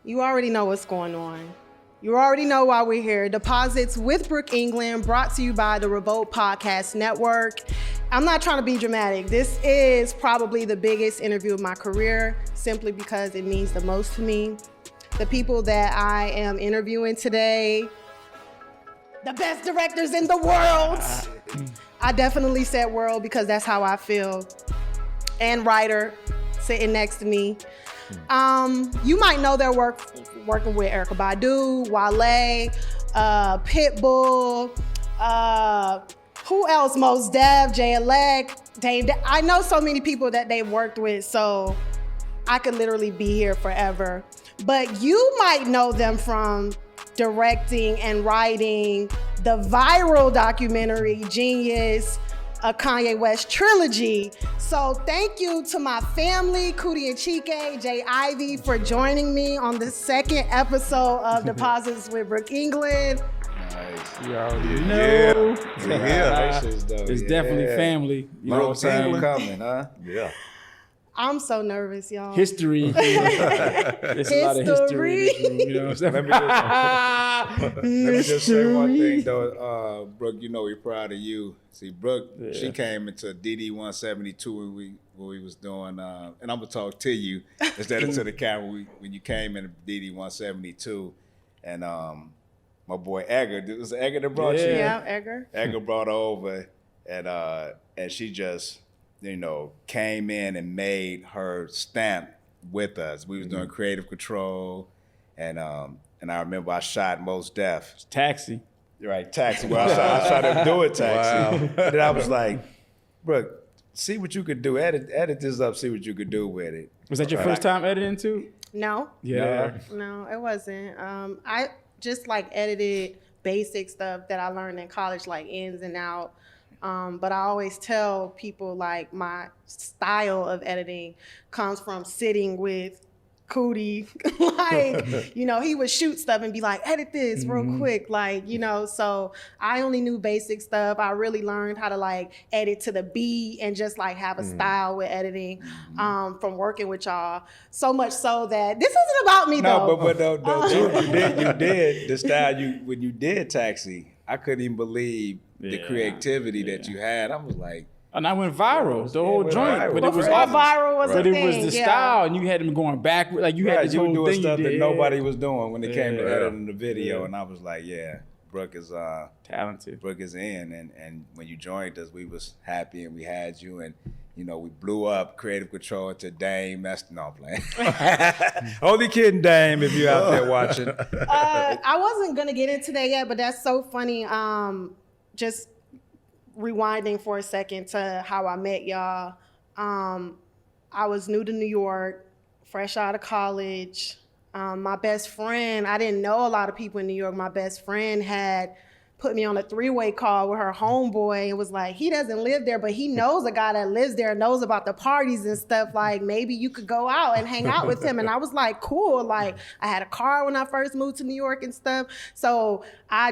You already know what's going on. You already know why we're here. Deposits with Brook England, brought to you by the Revolt Podcast Network. I'm not trying to be dramatic. This is probably the biggest interview of my career, simply because it means the most to me. The people that I am interviewing today, the best directors in the world. I definitely said world because that's how I feel. And writer sitting next to me. You might know their work working with Erykah Badu, Wale, Pitbull, who else? Mos Def, Jay-Elect, Dave. I know so many people that they worked with, so I could literally be here forever. But you might know them from directing and writing the viral documentary, Jeen-Yuhs, a Kanye West trilogy. So thank you to my family, Coodie and Chike, Jay Ivy, for joining me on the second episode of Deposits with Brook England. Nice. You already know. Yeah. It's definitely family. You know what I'm saying? Coming, huh? Yeah. I'm so nervous, y'all. History. There's a lot of history in this room, you know what I'm saying? Let me just say one thing, though. Brook, you know we're proud of you. See, Brook, she came into DD 172 when we was doing, and I'm going to talk to you instead of to the camera when you came in DD 172. And my boy Edgar, it was Edgar that brought you? Yeah, Edgar. Edgar brought her over, and she just, you know, came in and made her stamp with us. We was doing creative control, and I remember I shot Mos Def. Taxi. Right, Taxi. Well, I tried to do it, Taxi. Wow. Then I was like, Brook, see what you could do. Edit this up, see what you could do with it. Was that your first time editing too? No. Yeah. No, it wasn't. I just like edited basic stuff that I learned in college, like ins and out. But I always tell people like my style of editing comes from sitting with Coodie. Like, you know, he would shoot stuff and be like, edit this real quick. Like, you know, so I only knew basic stuff. I really learned how to like edit to the beat and just like have a style with editing from working with y'all. So much so that this isn't about me though. You did the style when you did Taxi. I couldn't even believe the creativity that you had. I was like, and I went viral, the whole joint. Viral. But it was all viral was But a it thing, was the style, and you had them going back. Like you had this whole doing thing stuff you did. that nobody was doing when it came to editing the video, and I was like, yeah, Brook is talented. Brook is in, and when you joined us, we was happy, and we had you, and you know we blew up creative control to Dame. That's no playing. Only kidding, Dame, if you're out there watching. I wasn't gonna get into that yet, but that's so funny. Just rewinding for a second to how I met y'all. I was new to New York, fresh out of college. My best friend, I didn't know a lot of people in New York. My best friend had put me on a three-way call with her homeboy and was like, he doesn't live there, but he knows a guy that lives there, knows about the parties and stuff. Like, maybe you could go out and hang out with him. And I was like, cool. Like, I had a car when I first moved to New York and stuff. So I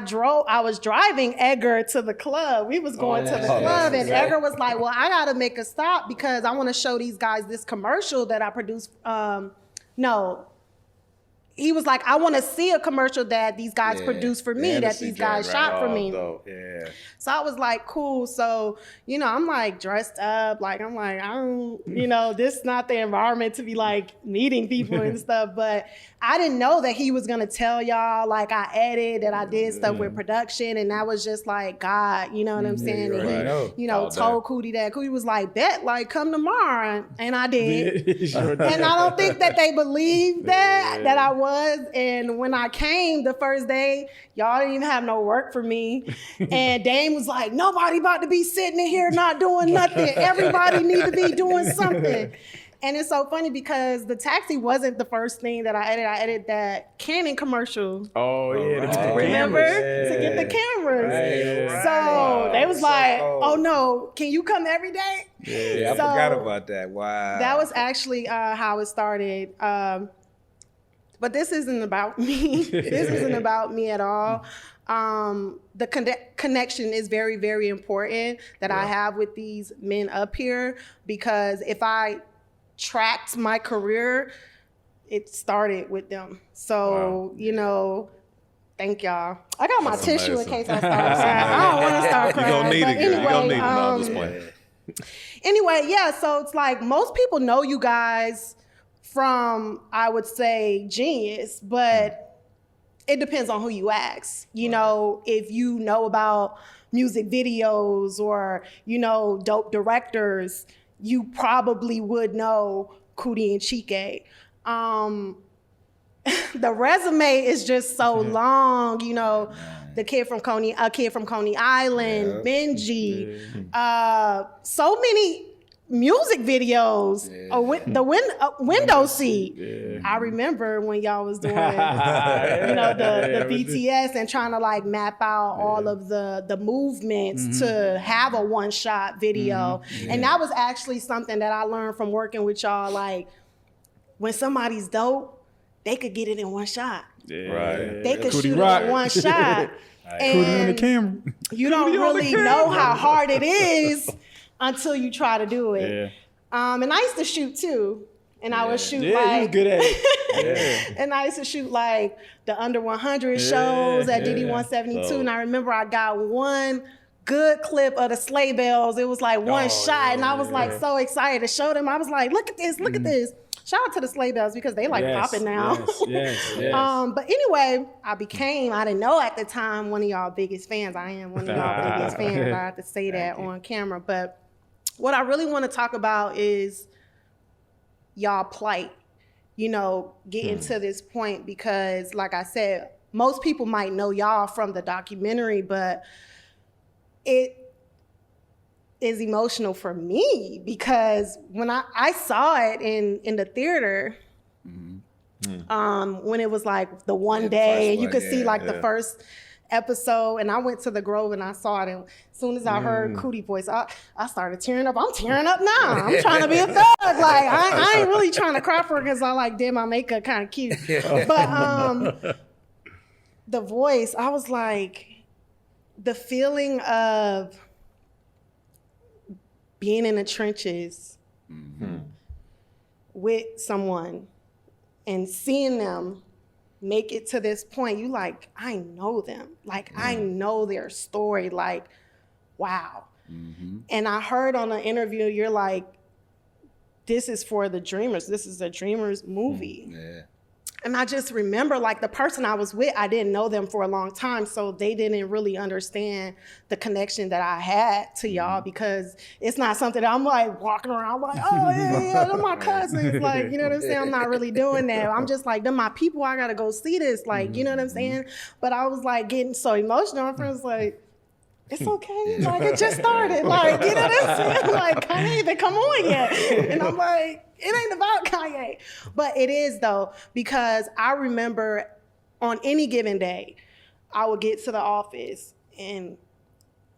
was driving Edgar to the club. We was going to the club, and Edgar was like, well, I got to make a stop because I want to show these guys this commercial that I produced. He was like, I want to see a commercial that these guys produced for me, that these guys shot for me. Yeah. So I was like, cool. So, you know, I'm like dressed up. Like, I'm like, I don't, you know, this is not the environment to be like meeting people and stuff. But I didn't know that he was going to tell y'all, like, I edited, that I did stuff with production. And that was just like, God, you know what I'm saying? And he, you know, told Coodie that. Coodie was like, bet, like, come tomorrow. And I did. Sure did. And I don't think that they believed that I was. And when I came the first day, y'all didn't even have no work for me. And Dame was like, nobody about to be sitting in here not doing nothing. Everybody need to be doing something. And it's so funny because the Taxi wasn't the first thing that I edited. I edited that Canon commercial. Oh, yeah. To get the Remember? cameras. To get the cameras. Right. So they was like, oh no, can you come every day? Yeah, I forgot about that. Wow. That was actually how it started. But this isn't about me. This isn't about me at all. The connection is very, very important that I have with these men up here, because if I tracked my career, it started with them. So, you know, thank y'all. I got my tissue in case I start crying. I don't want to start crying. You're going to need it, girl. You're going to need it. No, I'm Anyway, just playing. Anyway, yeah, so it's like most people know you guys from, I would say, Jeen-Yuhs, but it depends on who you ask. You know, if you know about music videos or, you know, dope directors, you probably would know Coodie and Chike. The resume is just so long, you know. The kid from Coney Island, Benji, so many music videos. The window seat. I remember when y'all was doing, you know, the BTS and trying to like map out all of the movements to have a one-shot video. And that was actually something that I learned from working with y'all. Like, when somebody's dope, they could get it in one shot. Right. They could Coodie shoot rock. it in one shot. Coodie on the camera. You don't really know how hard it is until you try to do it. Yeah. And I used to shoot too. And I would shoot Yeah, you was like, good at it. and I used to shoot like the under 100 shows at DD 172. And I remember I got one good clip of the sleigh bells. It was like one shot. And I was like so excited to show them. I was like, look at this, look at this. Shout out to the sleigh bells because they like popping now. Yes. But anyway, I didn't know at the time, one of y'all biggest fans. I am one of y'all biggest fans. I have to say that on camera. But what I really want to talk about is y'all plight, you know, getting to this point because like I said, most people might know y'all from the documentary, but it is emotional for me because when I saw it in the theater, when it was like the one day and you could see like the first episode, and I went to the Grove and I saw it, and as soon as I heard Coodie voice, I started tearing up. I'm tearing up now. I'm trying to be a thug. Like I ain't really trying to cry for it because I like did my makeup kind of cute. But the voice, I was like, the feeling of being in the trenches with someone and seeing them make it to this point, you like, I know them. Like, I know their story. Like, wow. And I heard on an interview, you're like, this is for the dreamers. This is a dreamers movie. And I just remember, like, the person I was with, I didn't know them for a long time, so they didn't really understand the connection that I had to y'all because it's not something that I'm, like, walking around like, oh, yeah, they're my cousins. Like, you know what I'm saying? I'm not really doing that. I'm just like, they're my people. I got to go see this. Like, you know what I'm saying? But I was, like, getting so emotional. My friends like, it's okay. Like, it just started. Like, you know what I'm saying? Like, Kanye ain't even come on yet. And I'm like, it ain't about Kanye. But it is, though, because I remember on any given day, I would get to the office and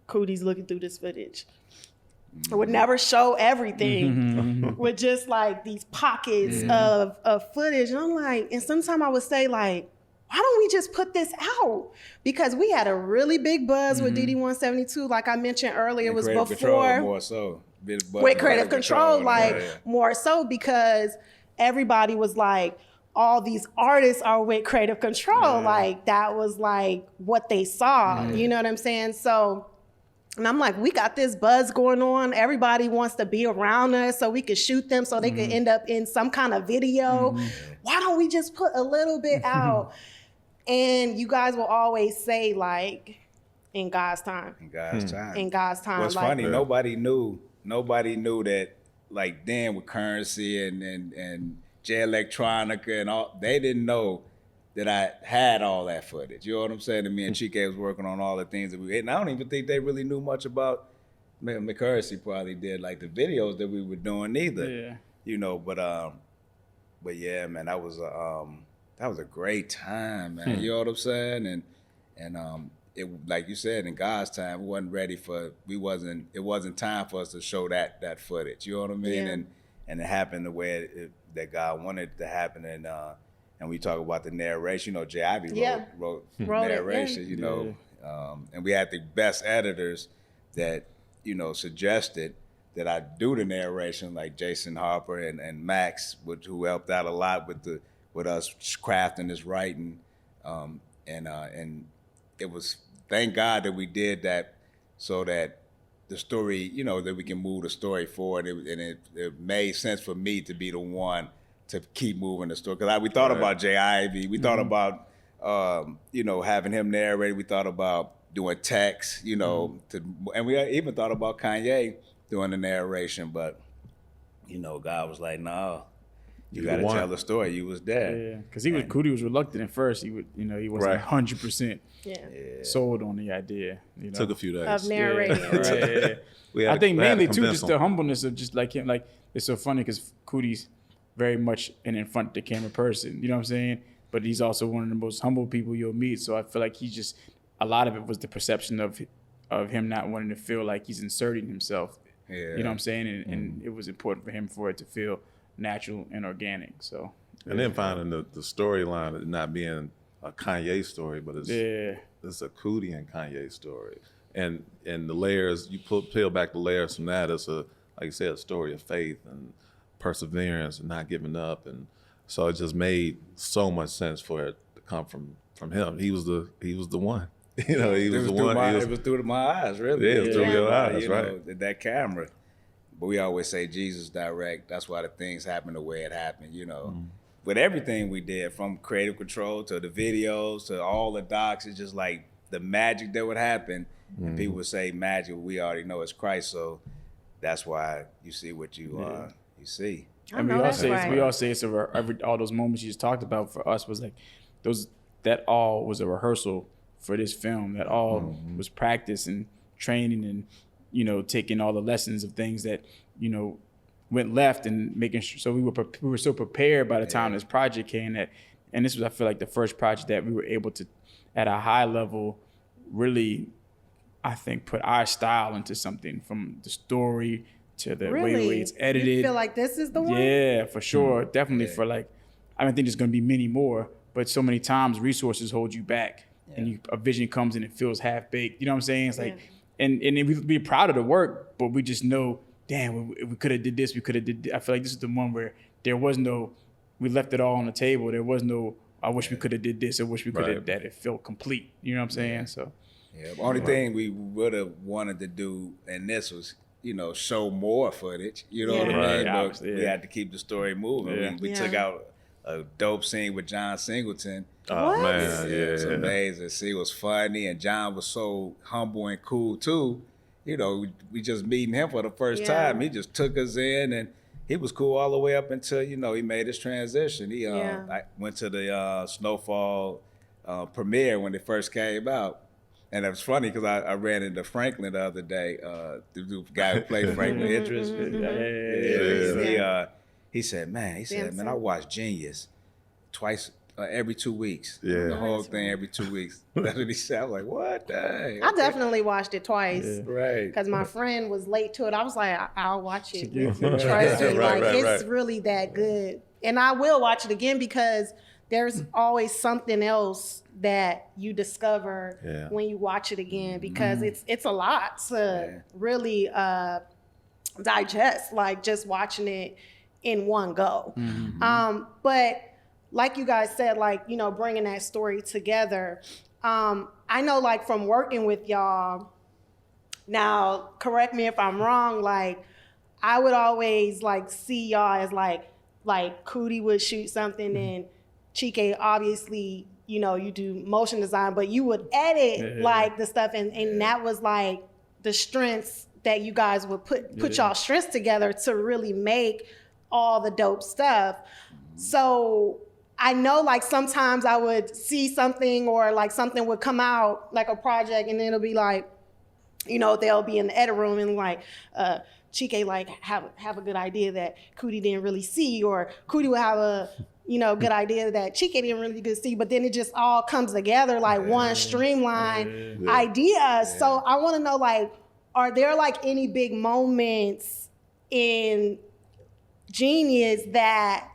Coodie's looking through this footage. I would never show everything with just like these pockets of footage. And I'm like, and sometimes I would say like, why don't we just put this out? Because we had a really big buzz with DD 172. Like I mentioned earlier, it was before. Control more so. With creative control, like more so because everybody was like, all these artists are with creative control. Like that was like what they saw. You know what I'm saying? So, and I'm like, we got this buzz going on. Everybody wants to be around us so we could shoot them so they could end up in some kind of video. Why don't we just put a little bit out? And you guys will always say like, in God's time. In God's time. In God's time. What's like, funny, nobody knew that like then with Currency and J Electronica and all, they didn't know that I had all that footage. You know what I'm saying? And me and Chike was working on all the things that we had. And I don't even think they really knew much about, Currency probably did, like the videos that we were doing either. Yeah. You know, but yeah, man, that was a great time, man. You know what I'm saying? And it, like you said, in God's time, we wasn't ready for, it wasn't time for us to show that footage. You know what I mean? Yeah. And it happened the way that God wanted it to happen. And we talk about the narration. You know, J. Ivy wrote narration, you know. And we had the best editors that, you know, suggested that I do the narration, like Jason Harper and Max, who helped out a lot with with us crafting this writing, and it was, thank God that we did that, so that the story, that we can move the story forward, it made sense for me to be the one to keep moving the story. Because we thought about J. Ivy, we thought about, having him narrate, we thought about doing text, and we even thought about Kanye doing the narration, but, God was like, no, you got to tell the story. You was there. Yeah, because Coodie was reluctant at first. He wasn't 100% sold on the idea. Took a few days. Of narrating. I think mainly too, just the humbleness of just like him. Like, it's so funny because Coodie's very much an in front of the camera person. You know what I'm saying? But he's also one of the most humble people you'll meet. So I feel like a lot of it was the perception of him not wanting to feel like he's inserting himself. Yeah. You know what I'm saying? And it was important for it to feel natural and organic. So. And then finding the storyline of not being a Kanye story, but it's a Coodie and Kanye story. And the layers, you peel back the layers from that, it's like you said, a story of faith and perseverance and not giving up. And so it just made so much sense for it to come from him. He was the one. He was the one. It was through my eyes, really. Yeah, it was through your eyes, right? That camera. But we always say Jesus direct. That's why the things happen the way it happened, With everything we did, from creative control to the videos to all the docs, it's just like the magic that would happen. And people would say magic, we already know it's Christ. So that's why you see what you see. And we all say it's all those moments you just talked about for us was like that all was a rehearsal for this film. That all was practice and training and taking all the lessons of things that went left and making sure. So we were so prepared by the time this project came and this was, I feel like, the first project that we were able to, at a high level, really, I think, put our style into something, from the story to the way it's edited. You feel like this is the one? Yeah, for sure. Definitely for like, I don't think there's going to be many more, but so many times resources hold you back and a vision comes and it feels half baked. You know what I'm saying? It's like, and we're proud of the work, but we just know, damn, we could have did this, we could have did. I feel like this is the one where there was no, we left it all on the table. There was no, I wish we could have did this. I wish we could have, that it felt complete. You know what I'm saying? So. Yeah, the only thing we would have wanted to do in this was, show more footage. You know what I mean? But we had to keep the story moving. Yeah. We took out a dope scene with John Singleton. Oh, man, It's amazing. See, it was funny, and John was so humble and cool too. We just meeting him for the first time. He just took us in, and he was cool all the way up until, he made his transition. I went to the Snowfall premiere when it first came out. And it was funny because I ran into Franklin the other day, the guy who played Franklin Idris. He said, man, I watch Jeen-Yuhs twice, every 2 weeks. Yeah. The whole thing every 2 weeks. That's what he said. I was like, what? Dang. I definitely watched it twice. Yeah. Right. Because my friend was late to it. I was like, I'll watch it. Trust me. It's really that good. And I will watch it again because there's always something else that you discover when you watch it again, because it's a lot to really digest, like just watching it in one go. But like you guys said, like, bringing that story together. I know, like, from working with y'all, now correct me if I'm wrong, like I would always like see y'all as like Coodie would shoot something and Chike obviously, you do motion design, but you would edit like the stuff, and that was like the strengths that you guys would put y'all strengths together to really make all the dope stuff. So I know, like, sometimes I would see something or like something would come out, like a project, and then it'll be like, they'll be in the edit room and like, Chike like have a good idea that Coodie didn't really see, or Coodie would have a good idea that Chike didn't really good see, but then it just all comes together like one streamlined idea. So I want to know, like, are there like any big moments in Jeen-Yuhs that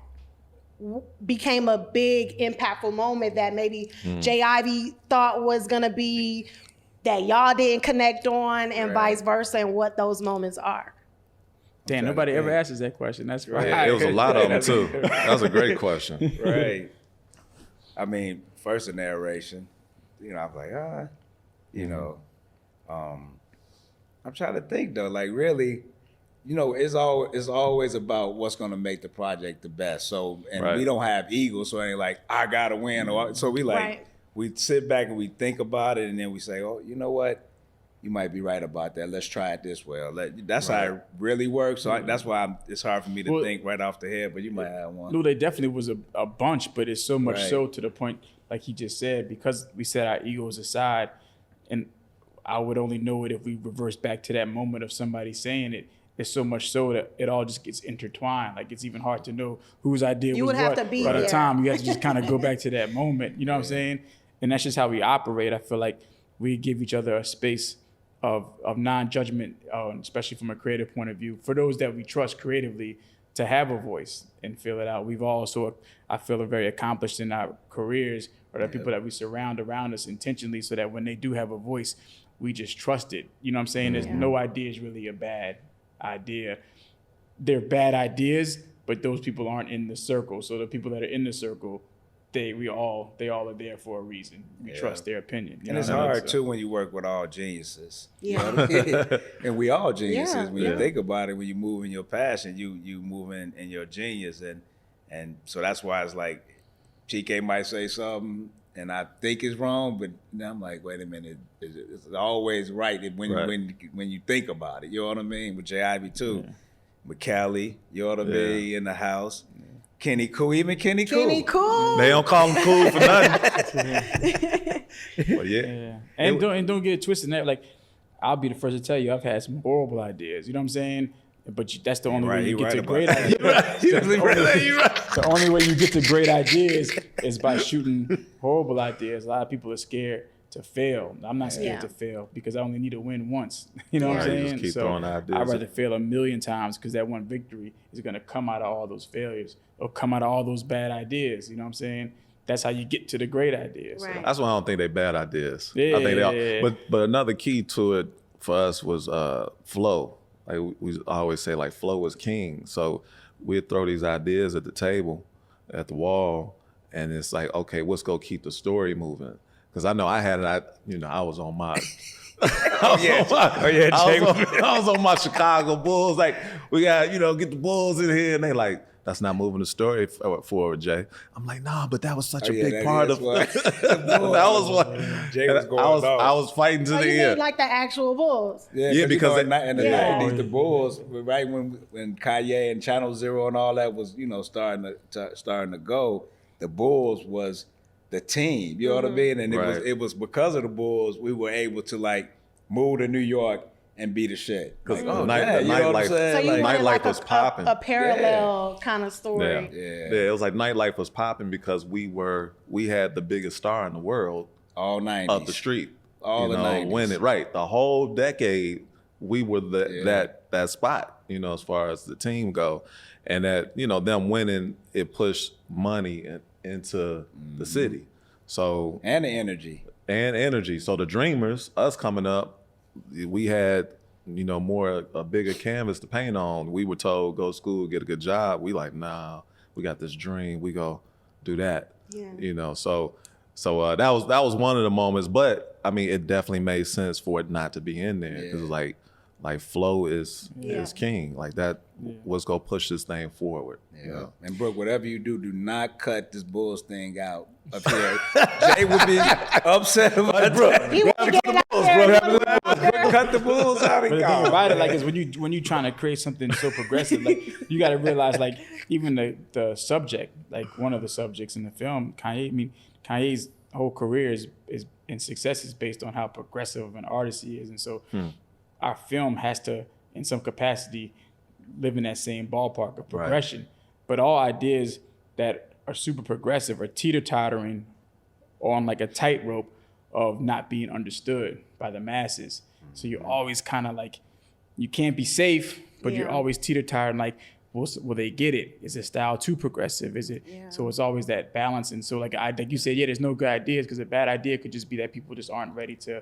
became a big impactful moment that maybe J. Ivy thought was gonna be that y'all didn't connect on, and vice versa, and what those moments are? Damn, nobody ever asked us that question. That's right. Yeah, it was a lot of them too. That was a great question. Right. I mean, first the narration, you know, I was like, you know, I'm trying to think though, like really, you know, it's always about what's going to make the project the best. So, and we don't have egos, so it ain't like I gotta win. Or so we like we sit back and we think about it, and then we say, oh, you know what, you might be right about that. Let's try it this way. That's how it really works. So that's why it's hard for me to think right off the head. But you might have one. No, they definitely was a bunch, but it's so much so to the point, like he just said, because we set our egos aside, and I would only know it if we reverse back to that moment of somebody saying it. It's so much so that it all just gets intertwined. Like it's even hard to know whose idea was what. By the time you have to just kind of go back to that moment. You know what I'm saying? And that's just how we operate. I feel like we give each other a space of non-judgment, especially from a creative point of view, for those that we trust creatively to have a voice and feel it out. We've also, I feel, are very accomplished in our careers, or the people that we surround around us intentionally, so that when they do have a voice, we just trust it. You know what I'm saying? There's no idea is really a bad idea. They're bad ideas, but those people aren't in the circle. So the people that are in the circle, they all are there for a reason. We trust their opinion. And it's hard too when you work with all geniuses. Yeah. You know what I mean? And we all geniuses when you think about it. When you move in your passion, you move in your genius, and so that's why it's like Chike might say something and I think it's wrong, but now I'm like, wait a minute, it's always right when you think about it. You know what I mean? With J. Ivy too, with Kelly, you know what I mean, in the house. Kenny Cool, even Kenny Cool. Kenny Cool. They don't call him cool for nothing. Well, And don't get it twisted. Like, I'll be the first to tell you, I've had some horrible ideas. You know what I'm saying? But that's the only way you get to great ideas. The only way you get to great ideas is by shooting horrible ideas. A lot of people are scared to fail. I'm not scared to fail because I only need to win once. You know what I'm saying? Just keep throwing ideas. I'd rather fail a million times because that one victory is going to come out of all those failures or come out of all those bad ideas. You know what I'm saying? That's how you get to the great ideas. Right. So. That's why I don't think they're bad ideas. Yeah, I think they are. But another key to it for us was flow. Like we always say, like flow is king. So we'd throw these ideas at the table, at the wall, and it's like, okay, what's gonna keep the story moving? Because I know I had it. I was on my. I was on my Chicago Bulls. Like we got, get the Bulls in here, and they like, that's not moving the story forward, Jay. I'm like, nah, but that was such a big part of. That was what Jay was going I was fighting to the end. Like the actual Bulls. Yeah, because in the 90s, the Bulls, right when Kanye and Channel Zero and all that was, starting to go, the Bulls was the team. You know what I mean? And it was because of the Bulls we were able to like move to New York and be the shit. Because nightlife was popping. A parallel kind of story. Yeah, it was like nightlife was popping because we had the biggest star in the world. All 90s. Up the street. All the 90s. Winning. Right. The whole decade, we were that spot, as far as the team go. And that, them winning, it pushed money into the city. So And the energy. So the Dreamers, us coming up, we had, a bigger canvas to paint on. We were told, go to school, get a good job. We like, nah, we got this dream. We go do that. Yeah. So that was one of the moments. But I mean, it definitely made sense for it not to be in there because like flow is king. Like that was gonna push this thing forward. Yeah. And Brook, whatever you do not cut this Bulls thing out up here. Jay would be upset about Brook. He wouldn't get it out there. Cut the Bulls out and go. About it, like, is when you trying to create something so progressive, like you got to realize, like, even the subject, like one of the subjects in the film, Kanye's whole career is and success is based on how progressive of an artist he is, and so our film has to, in some capacity, live in that same ballpark of progression. Right. But all ideas that are super progressive are teeter-tottering on like a tightrope of not being understood by the masses. So you're always kind of like, you can't be safe, but you're always teeter-tottering. Like, will they get it? Is the style too progressive? Is it? Yeah. So it's always that balance. And so like you said, yeah, there's no good ideas because a bad idea could just be that people just aren't ready to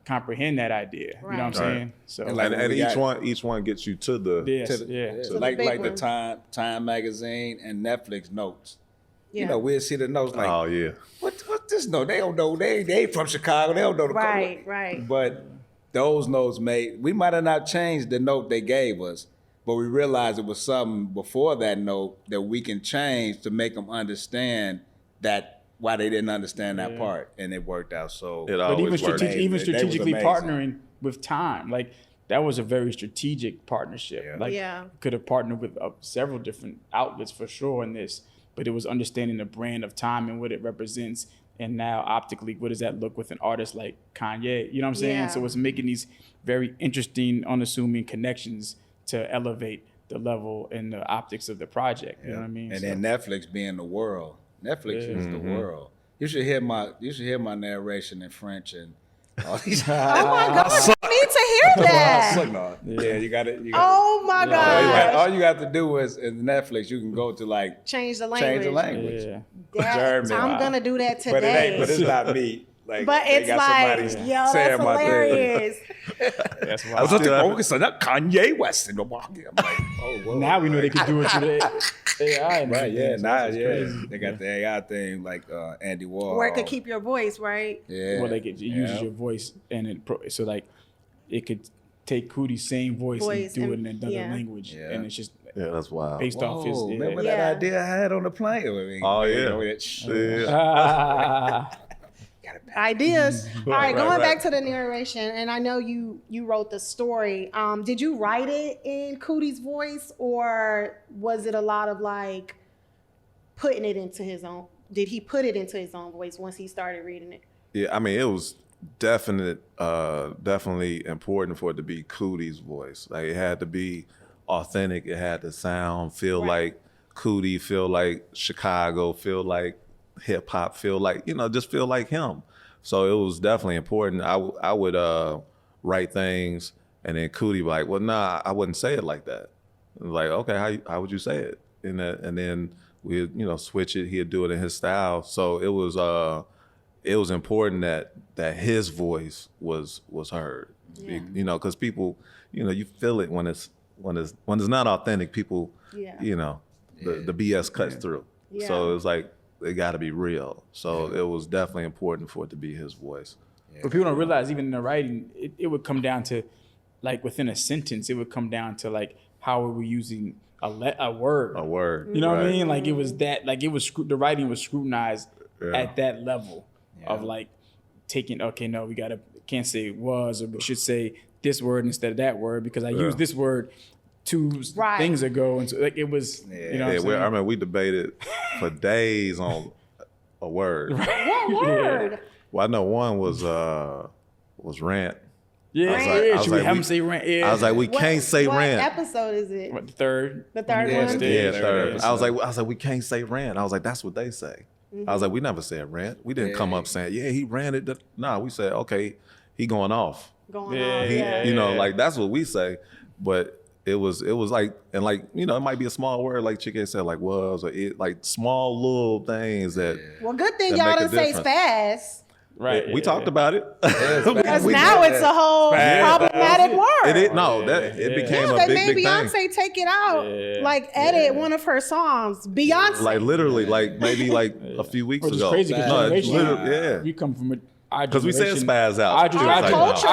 comprehend that idea. Right. You know what I'm saying? So And each one gets you to the So like the Time magazine and Netflix notes. Yeah. You know, we'll see the notes like, oh yeah, what's this note? They don't know. They ain't from Chicago. They don't know the Right, right. But those notes we might have not changed the note they gave us, but we realized it was something before that note that we can change to make them understand that why they didn't understand that part, and it worked out. So, but even strategically amazing. partnering with Time, like that was a very strategic partnership. Yeah. Like could have partnered with several different outlets for sure in this, but it was understanding the brand of Time and what it represents. And now optically, what does that look with an artist like Kanye? You know what I'm saying? Yeah. So it's making these very interesting, unassuming connections to elevate the level and the optics of the project. You know what I mean? And then Netflix being the world. Netflix is the world. You should hear my narration in French and all these. Oh my God, I need to hear that. Yeah, you got it. Oh my God. All you got to do is in Netflix, you can go to like Change the language. Yeah. German. I'm going to do that today. But it's not me. Like, But they it's got like, somebody yo, saying that's my thing. hilarious. That's why. I was like, Kanye West in the market. I'm like, oh, whoa. Now we know they could do it through the AI. And Right, yeah, everything, so nah, it's yeah. crazy. They got the AI thing like Andy Warhol. Where it could keep your voice, right? Yeah. Well, like it uses your voice and so like it could take Coodie's same voice and do it in another language, and it's just that's wild. based off his. Remember that idea I had on the plane? Oh yeah. Ideas. All right, going right. back to the narration, and I know you wrote the story. Did you write it in Coodie's voice, or was it a lot of like putting it into his own? Did he put it into his own voice once he started reading it? Yeah, I mean, it was definitely important for it to be Coodie's voice. Like it had to be authentic. It had to feel like Coodie, feel like Chicago, feel like hip hop, feel like, just feel like him. So it was definitely important. I would write things and then Coodie be like, well, nah, I wouldn't say it like that. Like, okay, how would you say it? And then we'd, switch it. He'd do it in his style. So it was important that his voice was heard. Yeah. Because people, you feel it when it's not authentic. People, the BS cuts through. Yeah. So it's like it got to be real. So it was definitely important for it to be his voice. Yeah. But people don't realize even in the writing, it would come down to like within a sentence, it would come down to like how are we using a word. A word. You know what I mean? Like it was that, like it was the writing was scrutinized at that level of like taking, can't say was, or we should say this word instead of that word because I used this word 2 things ago, and so like it was, I mean, we debated for days on a word. What word? Well, I know one was rant. Yeah, should we have him say rant? Yeah. I was like, we can't say rant. What episode is it? What, the third? The third one? Yeah, third. I was like, we can't say rant. I was like, that's what they say. Mm-hmm. I was like, we never said rant. We didn't come up saying, he ranted. Nah, we said, okay, he going off. Like that's what we say. But it was like, and like, it might be a small word like Chike said, like was, or it, like small little things that. Well, good thing y'all didn't say spaz. Right. We talked about it. Because now it's a whole problematic word. It became a big made thing. Beyonce take it out, like edit one of her songs. Beyonce. Like literally, like maybe like a few weeks ago. Crazy we come from our because we said spaz out. Our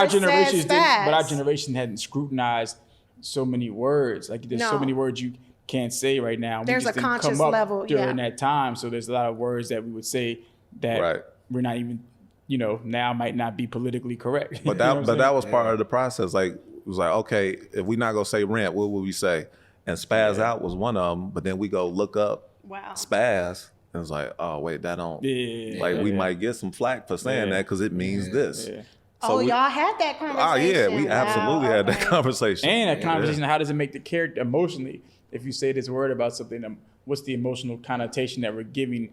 generation didn't, but our generation hadn't scrutinized so many words. Like there's so many words you can't say right now. There's a conscious level during that time. So there's a lot of words that we would say that we're not even, now might not be politically correct. But that was part of the process. Like it was like, okay, if we're not gonna say rant, what would we say? And spaz out was one of them. But then we go look up spaz. And it's like, oh wait, that don't we might get some flack for saying that because it means this. Yeah. So y'all had that conversation. We absolutely had that conversation. And that conversation, how does it make the character emotionally? If you say this word about something, what's the emotional connotation that we're giving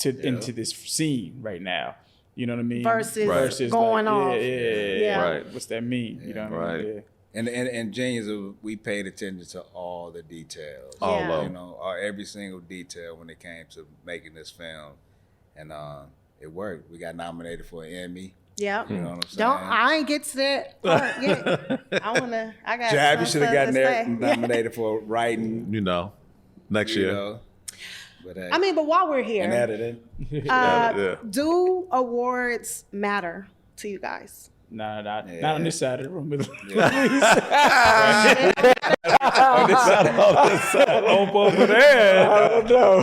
into this scene right now? You know what I mean? Versus going off. Yeah. Right. What's that mean? You know what I mean? And Jeen-Yuhs, we paid attention to all the details. Yeah. You know, every single detail when it came to making this film. And it worked. We got nominated for an Emmy. Yep. You know what I'm saying? I ain't get to that part yet. I got Jab, you some should have stuff gotten to say. nominated for writing. You know, next You year. know. But, I mean, but while we're and here, editing. Yeah. do awards matter to you guys? Nah, not on this side of the room. Yeah. On this side. Over there. I don't know.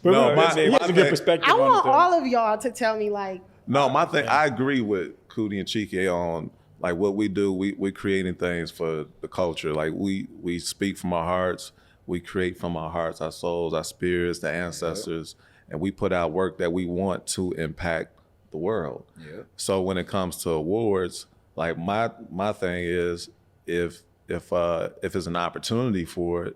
But No, my he has a good perspective I on want it, though. all of y'all to tell me, like, No, my thing, I agree with Coodie and Chike on like what we do. We're creating things for the culture. Like we speak from our hearts. We create from our hearts, our souls, our spirits, the ancestors, and we put out work that we want to impact the world. Yeah. So when it comes to awards, like my thing is if it's an opportunity for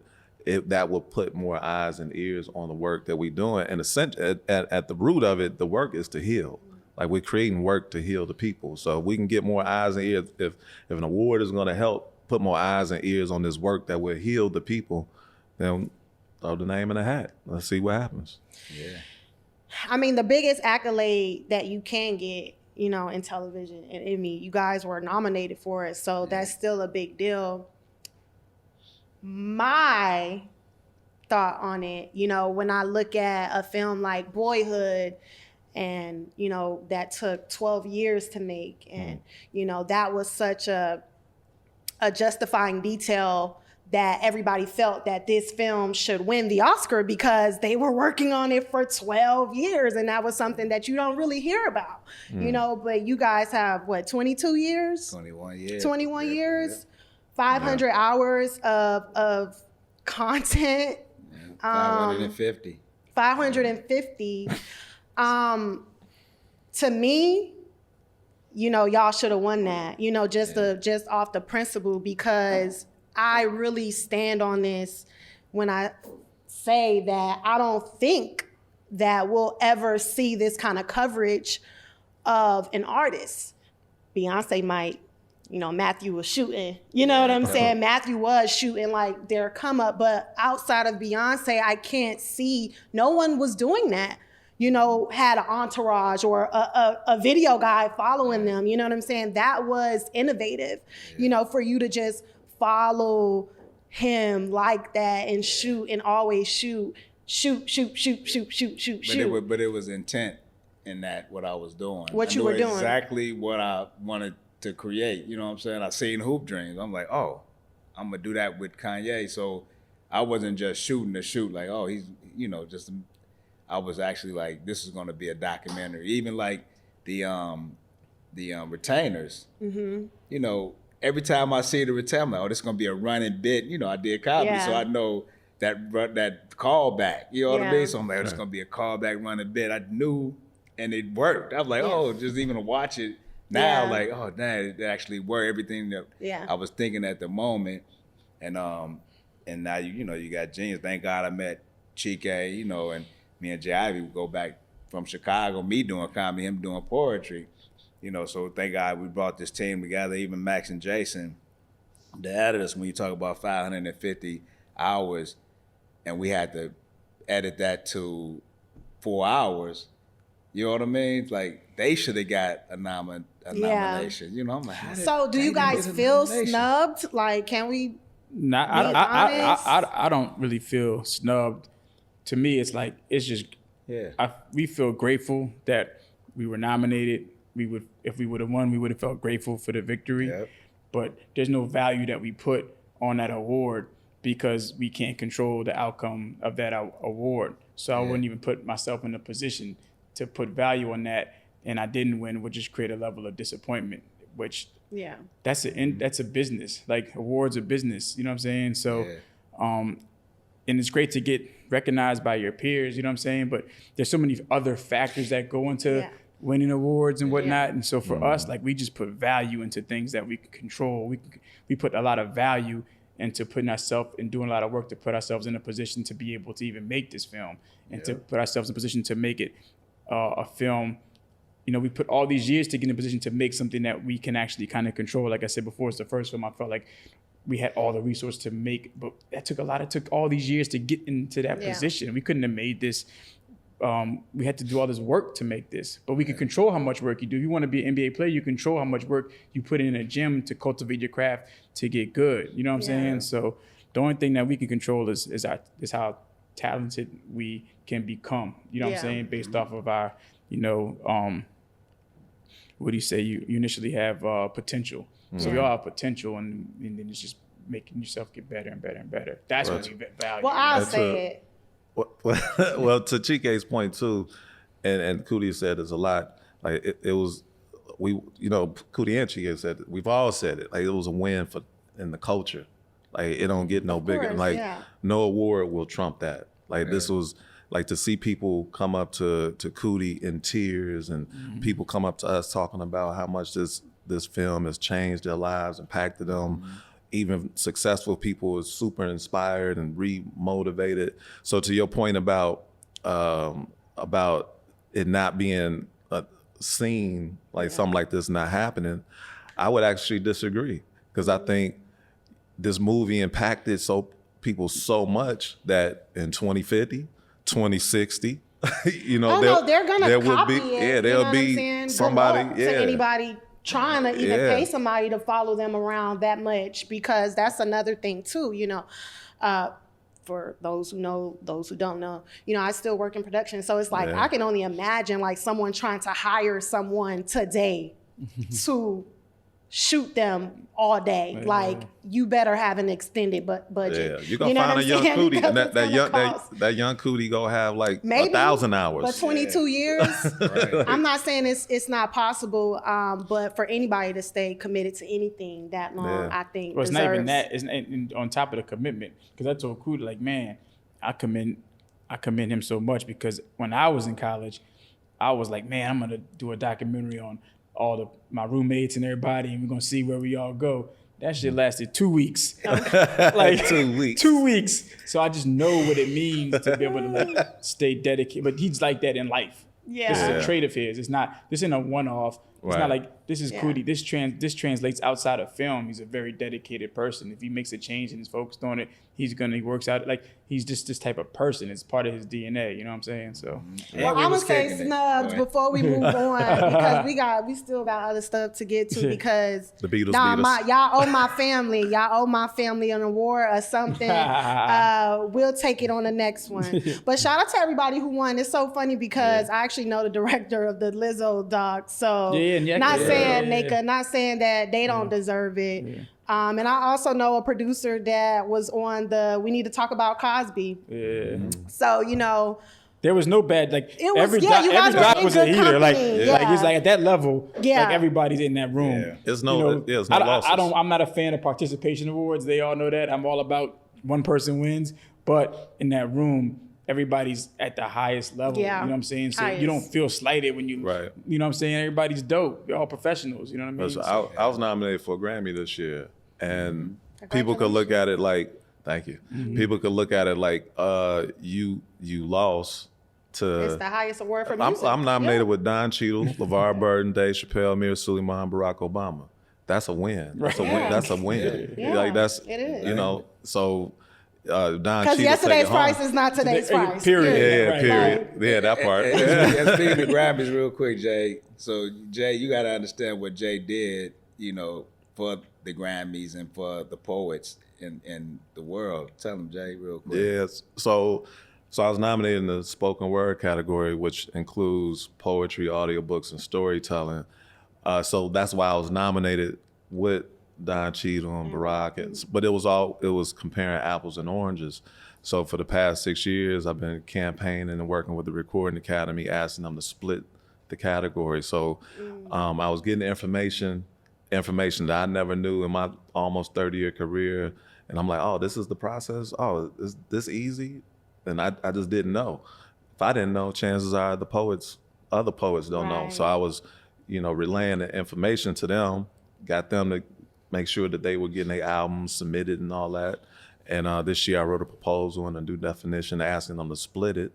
it, that will put more eyes and ears on the work that we're doing. And at the root of it, the work is to heal. Like we're creating work to heal the people. So if we can get more eyes and ears, if an award is going to help put more eyes and ears on this work that will heal the people, then throw the name in a hat. Let's see what happens. Yeah. I mean, the biggest accolade that you can get, you know, in television and Emmy, you guys were nominated for it, so that's still a big deal. My thought on it, you know, when I look at a film like Boyhood, and, you know, that took 12 years to make, and, you know, that was such a justifying detail that everybody felt that this film should win the Oscar because they were working on it for 12 years. And that was something that you don't really hear about, you know, but you guys have, what, 22 years? 21 years. 21 years, 500 hours of content. 550. 550. To me, you know, y'all should have won that, you know, just off the principle, because I really stand on this when I say that I don't think that we'll ever see this kind of coverage of an artist. Beyonce might, you know, Matthew was shooting, you know what I'm saying? Matthew was shooting like their come up, but outside of Beyonce, I can't see, no one was doing that. You know, had an entourage or a video guy following them, you know what I'm saying? That was innovative, you know, for you to just follow him like that and shoot and always shoot. But it was intent in that what I was doing. What you were doing. Exactly what I wanted to create. You know what I'm saying? I seen Hoop Dreams. I'm like, oh, I'm gonna do that with Kanye. So I wasn't just shooting to shoot. Like, oh, he's, you know, just. I was actually like, this is gonna be a documentary. Even like the retainers. Mm-hmm. You know, every time I see the retainer, I'm like, oh, this is gonna be a running bit. You know, I did comedy, so I know that callback. You know what I mean? So I'm like, oh, this is gonna be a callback running bit. I knew, and it worked. I was like, oh, just even to watch it now, like, oh, damn, it actually worked. Everything that I was thinking at the moment, and now you know you got Jeen-Yuhs. Thank God I met Chike. You know, and me and Jay Ivy would go back from Chicago, me doing comedy, him doing poetry. You know, so thank God we brought this team together, even Max and Jason, the editors, when you talk about 550 hours, and we had to edit that to 4 hours, you know what I mean? Like, they should have got a nomination. You know, I'm like, how did so do you guys feel snubbed? Like, can we I don't really feel snubbed. To me, it's like, it's just, we feel grateful that we were nominated. If we would have won, we would have felt grateful for the victory. Yep. But there's no value that we put on that award because we can't control the outcome of that award. So I wouldn't even put myself in a position to put value on that, and I didn't win, would just create a level of disappointment, which that's a business. Like, awards are business, you know what I'm saying? So, and it's great to get recognized by your peers, you know what I'm saying? But there's so many other factors that go into winning awards and whatnot. And so for us, like, we just put value into things that we can control. We put a lot of value into putting ourselves and doing a lot of work to put ourselves in a position to be able to even make this film and to put ourselves in a position to make it a film, we put all these years to get in a position to make something that we can actually kind of control. Like I said before, it's the first film I felt like we had all the resources to make, but that took it took all these years to get into that position. We couldn't have made this. We had to do all this work to make this, but we could control how much work you do. If you want to be an NBA player, you control how much work you put in a gym to cultivate your craft to get good. You know what I'm saying? So the only thing that we can control is how talented we can become. You know what I'm saying? Based off of our, what do you say? You initially have potential. So we all have potential, and then it's just making yourself get better and better and better. That's what we value. Well, I'll say it. Well, to Chike's point too, and Coodie said there's a lot. Like it was, Coodie and Chike said we've all said it. Like it was a win in the culture. Like it don't get no bigger. Like no award will trump that. Like this was like to see people come up to Coodie in tears, and people come up to us talking about how much this film has changed their lives, impacted them. Even successful people is super inspired and re-motivated. So to your point about it not being seen, like something like this not happening, I would actually disagree, because I think this movie impacted people so much that in 2050, 2060, they're gonna copy it. There'll be somebody, to anybody trying to even pay somebody to follow them around that much, because that's another thing too, for those who know, those who don't know, I still work in production. So it's like, I can only imagine like someone trying to hire someone today to shoot them all day. Yeah. Like you better have an extended budget. Yeah, you're gonna find a young Coodie, and that young Coodie gonna have like maybe 1,000 hours. But 22 years. Right. I'm not saying it's not possible, but for anybody to stay committed to anything that long, I think. Well, it's not even that. It's on top of the commitment, because I told Coodie, like, man, I commend him so much, because when I was in college, I was like, man, I'm gonna do a documentary on all my roommates and everybody, and we're gonna see where we all go. That shit lasted 2 weeks. Like 2 weeks. 2 weeks. So I just know what it means to be able to like stay dedicated. But he's like that in life. Yeah. This is a trait of his. This isn't a one-off. It's not like this is Coodie. This translates outside of film. He's a very dedicated person. If he makes a change and is focused on it, he works out. Like he's just this type of person. It's part of his DNA. You know what I'm saying? So well, I'm gonna say snubs before we move on, because we still got other stuff to get to, because the Beatles y'all owe my family an award or something. We'll take it on the next one. But shout out to everybody who won. It's so funny because I actually know the director of the Lizzo doc. So not saying that they don't deserve it. Yeah. And I also know a producer that was on We Need to Talk About Cosby. Yeah. So, there was no bad, like every doc was a heater. Like it's like at that level, like everybody's in that room. Yeah. There's no losses. I'm not a fan of participation awards. They all know that. I'm all about one person wins. But in that room, everybody's at the highest level. Yeah. You know what I'm saying? So you don't feel slighted when you, you know what I'm saying? Everybody's dope. They're all professionals. You know what I mean? So I was nominated for a Grammy this year, and people could look at it like, thank you. Mm-hmm. People could look at it like, you lost to. It's the highest award for music. I'm nominated with Don Cheadle, LeVar Burton, Dave Chappelle, Amir Suleiman, Barack Obama. That's a win. That's a win. That's a win. Yeah. Like it is. So. Don because yesterday's price is not today's price. Period. Yeah, that part. And speaking of Grammys real quick, Jay. So, Jay, you got to understand what Jay did, for the Grammys and for the poets in the world. Tell them, Jay, real quick. Yes. So I was nominated in the spoken word category, which includes poetry, audiobooks, and storytelling. So that's why I was nominated with Don Cheadle and Barack, but it was comparing apples and oranges. So for the past 6 years, I've been campaigning and working with the Recording Academy, asking them to split the category. So I was getting information that I never knew in my almost 30-year career, and I'm like, oh, this is the process. Oh, is this easy? And I just didn't know. If I didn't know, chances are other poets don't know. So I was, relaying the information to them, got them to make sure that they were getting their albums submitted and all that. And this year I wrote a proposal and a new definition asking them to split it.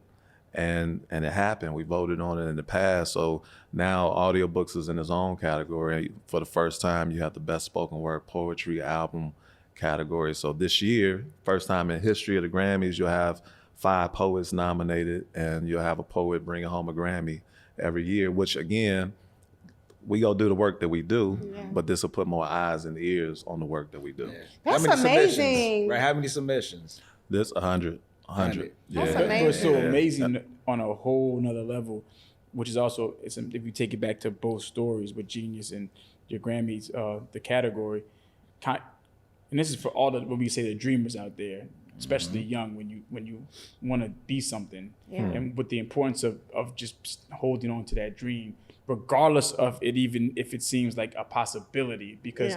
and it happened. We voted on it in the past. So now audiobooks is in its own category. For the first time, you have the best spoken word poetry album category. So this year, first time in history of the Grammys, you'll have 5 poets nominated, and you'll have a poet bringing home a Grammy every year, which again, we go do the work that we do, but this will put more eyes and ears on the work that we do. That's How many amazing. submissions? Right? How many submissions? This 100. That's But amazing. it's so amazing on a whole nother level, which is also, if you take it back to both stories with Jeen-Yuhs and your Grammys, the category, and this is for all the, what we say, the dreamers out there, especially young, when you want to be something, and with the importance of just holding on to that dream, regardless of it, even if it seems like a possibility, because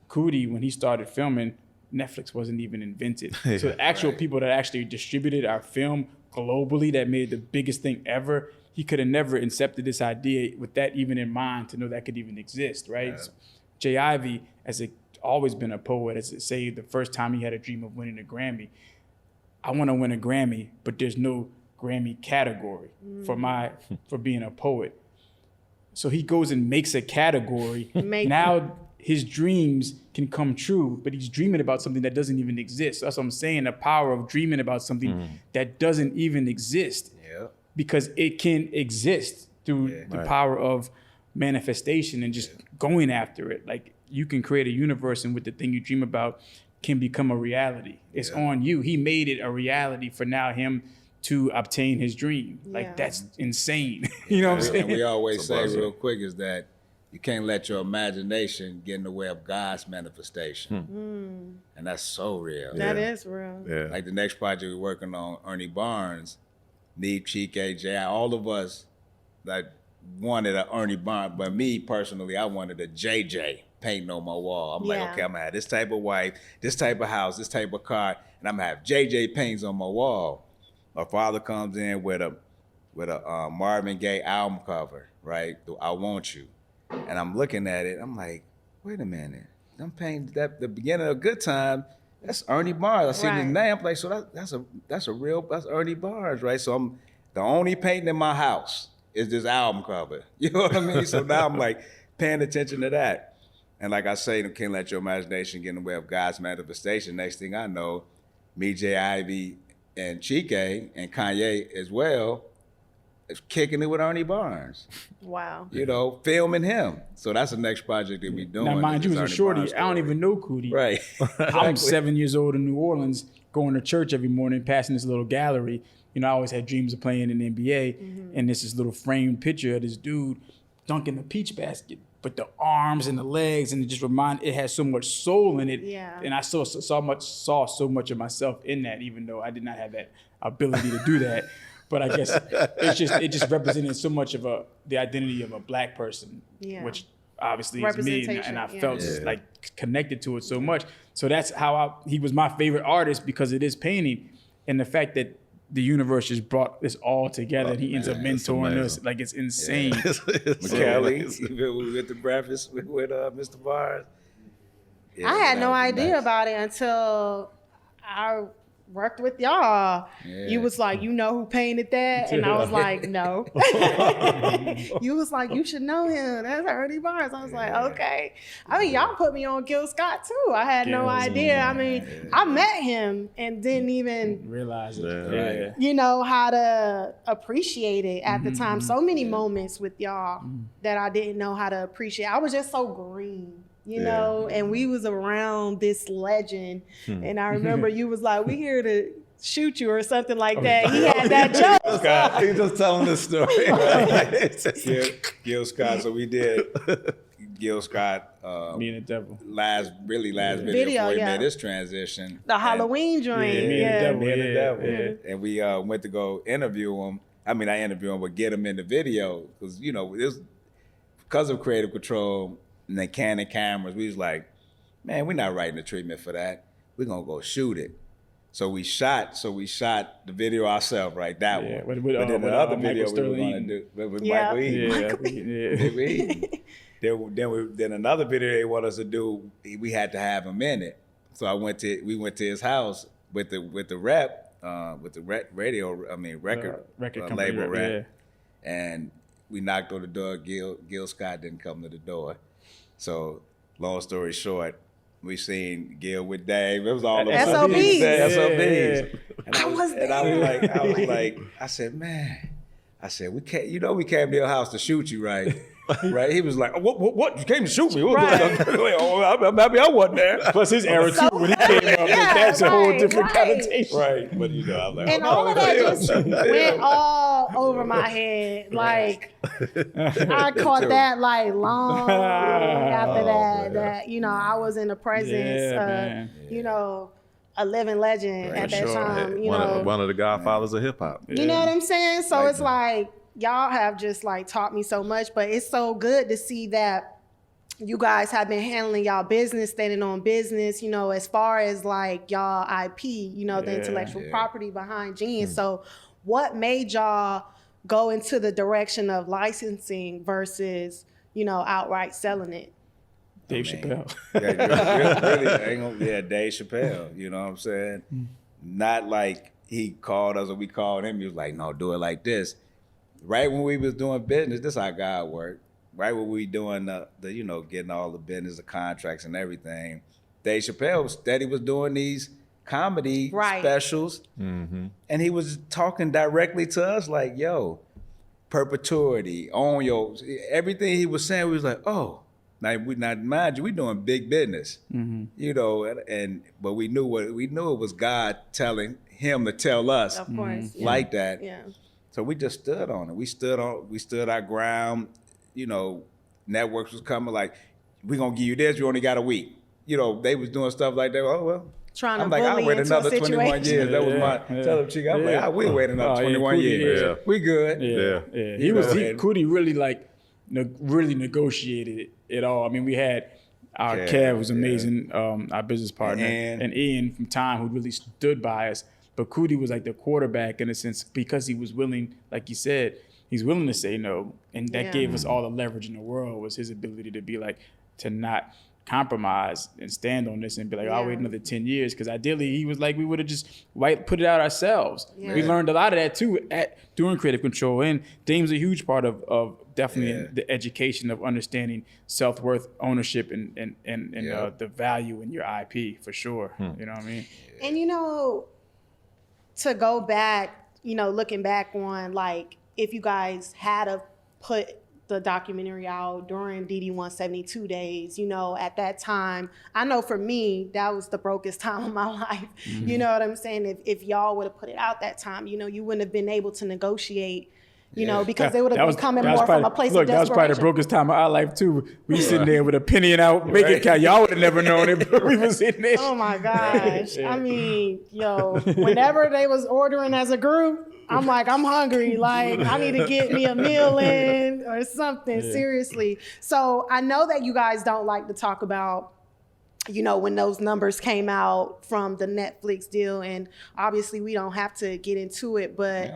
Coodie, when he started filming, Netflix wasn't even invented. So the actual people that actually distributed our film globally, that made the biggest thing ever, he could have never incepted this idea with that even in mind to know that could even exist, right? So J. Ivy, as always been a poet, as it say the first time he had a dream of winning a Grammy. I want to win a Grammy, but there's no Grammy category for being a poet. So he goes and makes a category. Now his dreams can come true, but he's dreaming about something that doesn't even exist. So that's what I'm saying, the power of dreaming about something that doesn't even exist. Because it can exist through the power of manifestation and just going after it. Like, you can create a universe, and with the thing you dream about can become a reality. It's on you. He made it a reality for now him to obtain his dream. Like, that's insane. You know what I'm saying? And we always say real quick is that you can't let your imagination get in the way of God's manifestation. And that's so real. That is real. Like the next project we're working on, Ernie Barnes, Need, Chike, J.I., all of us that wanted an Ernie Barnes, but me personally, I wanted a JJ painting on my wall. I'm like, okay, I'm gonna have this type of wife, this type of house, this type of car, and I'm gonna have JJ paintings on my wall. My father comes in with a Marvin Gaye album cover, right? I Want You. And I'm looking at it, I'm like, wait a minute. I'm painting that the beginning of Good Time. That's Ernie Barnes. I see his name. I'm like, so that's Ernie Barnes, right? So I'm the only painting in my house is this album cover. You know what I mean? So now I'm like paying attention to that. And like I say, you can't let your imagination get in the way of God's manifestation. Next thing I know, me, J. Ivy, and Chike, and Kanye as well, is kicking it with Ernie Barnes. Wow. You know, filming him. So that's the next project that we're doing. Now, mind you, as a shorty, I don't even know Coodie. Right. I'm 7 years old in New Orleans, going to church every morning, passing this little gallery. You know, I always had dreams of playing in the NBA, and there's this little framed picture of this dude dunking the peach basket, but the arms and the legs, and it has so much soul in it. Yeah. And I saw so much of myself in that, even though I did not have that ability to do that. But I guess it just represented so much of the identity of a Black person, which obviously is me, and I felt like connected to it so much. So that's how he was my favorite artist, because it is painting, and the fact that the universe just brought this all together, and he ends up mentoring us. Like, it's insane. Kelly, we went to breakfast with Mr. Barnes. I had no idea about it until I worked with y'all. You was like, you know who painted that? And I was like, no. You was like, you should know him. That's Ernie Barnes. I was like, okay. I mean, y'all put me on Gil Scott too. I had no idea. I mean, I met him and didn't even realize it. You know, how to appreciate it at the time. So many moments with y'all that I didn't know how to appreciate. I was just so green. You know, and we was around this legend. And I remember you was like, we here to shoot you or something like that. He had that joke. Scott, he's just telling this story. Gil Scott. So we did Gil Scott. Me and the Devil. Last video before he made his transition. The Halloween joint. Me and the Devil. And we went to go interview him. I mean, I interviewed him, but get him in the video. Because, you know, because of creative control, and then Canon cameras, we was like, man, we're not writing the treatment for that. We're gonna go shoot it. So we shot the video ourselves, right? That one. But then the other video we were gonna do with Michael Eaton. Then another video they want us to do, we had to have him in it. So we went to his house with the rep, with the record company, label rep. yeah. And we knocked on the door. Gil Scott didn't come to the door. So long story short, we seen Gil with Dave. It was all the SOBs. SOBs. I was there. I said, man, we can't. You know, we came to your house to shoot you, right? Right? He was like, what? You came to shoot me? Right. I'm happy I wasn't there. Plus his era too, when he came up, that's a whole different connotation. Right. But you know, I'm like, and all of that just went all over my head. Like, I caught that like long after that. That, you know, I was in the presence of, you know, a living legend at that time. You know, one of the godfathers of hip hop. You know what I'm saying? So it's like, y'all have just like taught me so much, but it's so good to see that you guys have been handling y'all business, standing on business, you know, as far as like y'all IP, you know, the intellectual property behind Jeen. So what made y'all go into the direction of licensing versus, you know, outright selling it? Dave Chappelle. Dave Chappelle, you know what I'm saying? Not like he called us or we called him. He was like, no, do it like this. Right when we was doing business, this is how God worked. Right when we doing the you know, getting all the business, the contracts and everything, Dave Chappelle was doing these comedy specials, and he was talking directly to us like, yo, perpetuity, own your, everything he was saying, we was like, oh, now mind you, we doing big business, you know, but we knew it was God telling him to tell us, of course, like that. Yeah. So we just stood on it. We stood our ground. You know, networks was coming like, we gonna give you this. You only got a week. You know, they was doing stuff like that. Oh well. Trying to I'm like, bully I'll wait into another a 21 years. That was my tell him, Chick. I'm like, we'll wait another 21 years. Yeah. We good. Yeah. Coodie really like really negotiated it all. I mean, we had our Kev was amazing, our business partner, and Ian from Time, who really stood by us. But Coodie was like the quarterback in a sense because he was willing, like you said, he's willing to say no. And that gave us all the leverage in the world, was his ability to be like, to not compromise and stand on this and be like, I'll wait another 10 years. Because ideally, he was like, we would have just put it out ourselves. Yeah. We learned a lot of that too doing creative control. And Dame's a huge part of definitely the education of understanding self-worth, ownership, and the value in your IP for sure. You know what I mean? And you know, to go back, you know, looking back on like, if you guys had to put the documentary out during DD 172 days, you know, at that time, I know for me, that was the brokest time of my life. You know what I'm saying? If y'all would have put it out that time, you know, you wouldn't have been able to negotiate, you know, because they would have been coming more from a place of desperation. That was probably the brokest time of our life too. We sitting there with a penny and out, make it count. Y'all would have never known it, but we was sitting there. Oh my gosh. I mean, yo, whenever they was ordering as a group, I'm like, I'm hungry. Like, I need to get me a meal in or something, seriously. So I know that you guys don't like to talk about, you know, when those numbers came out from the Netflix deal. And obviously we don't have to get into it. But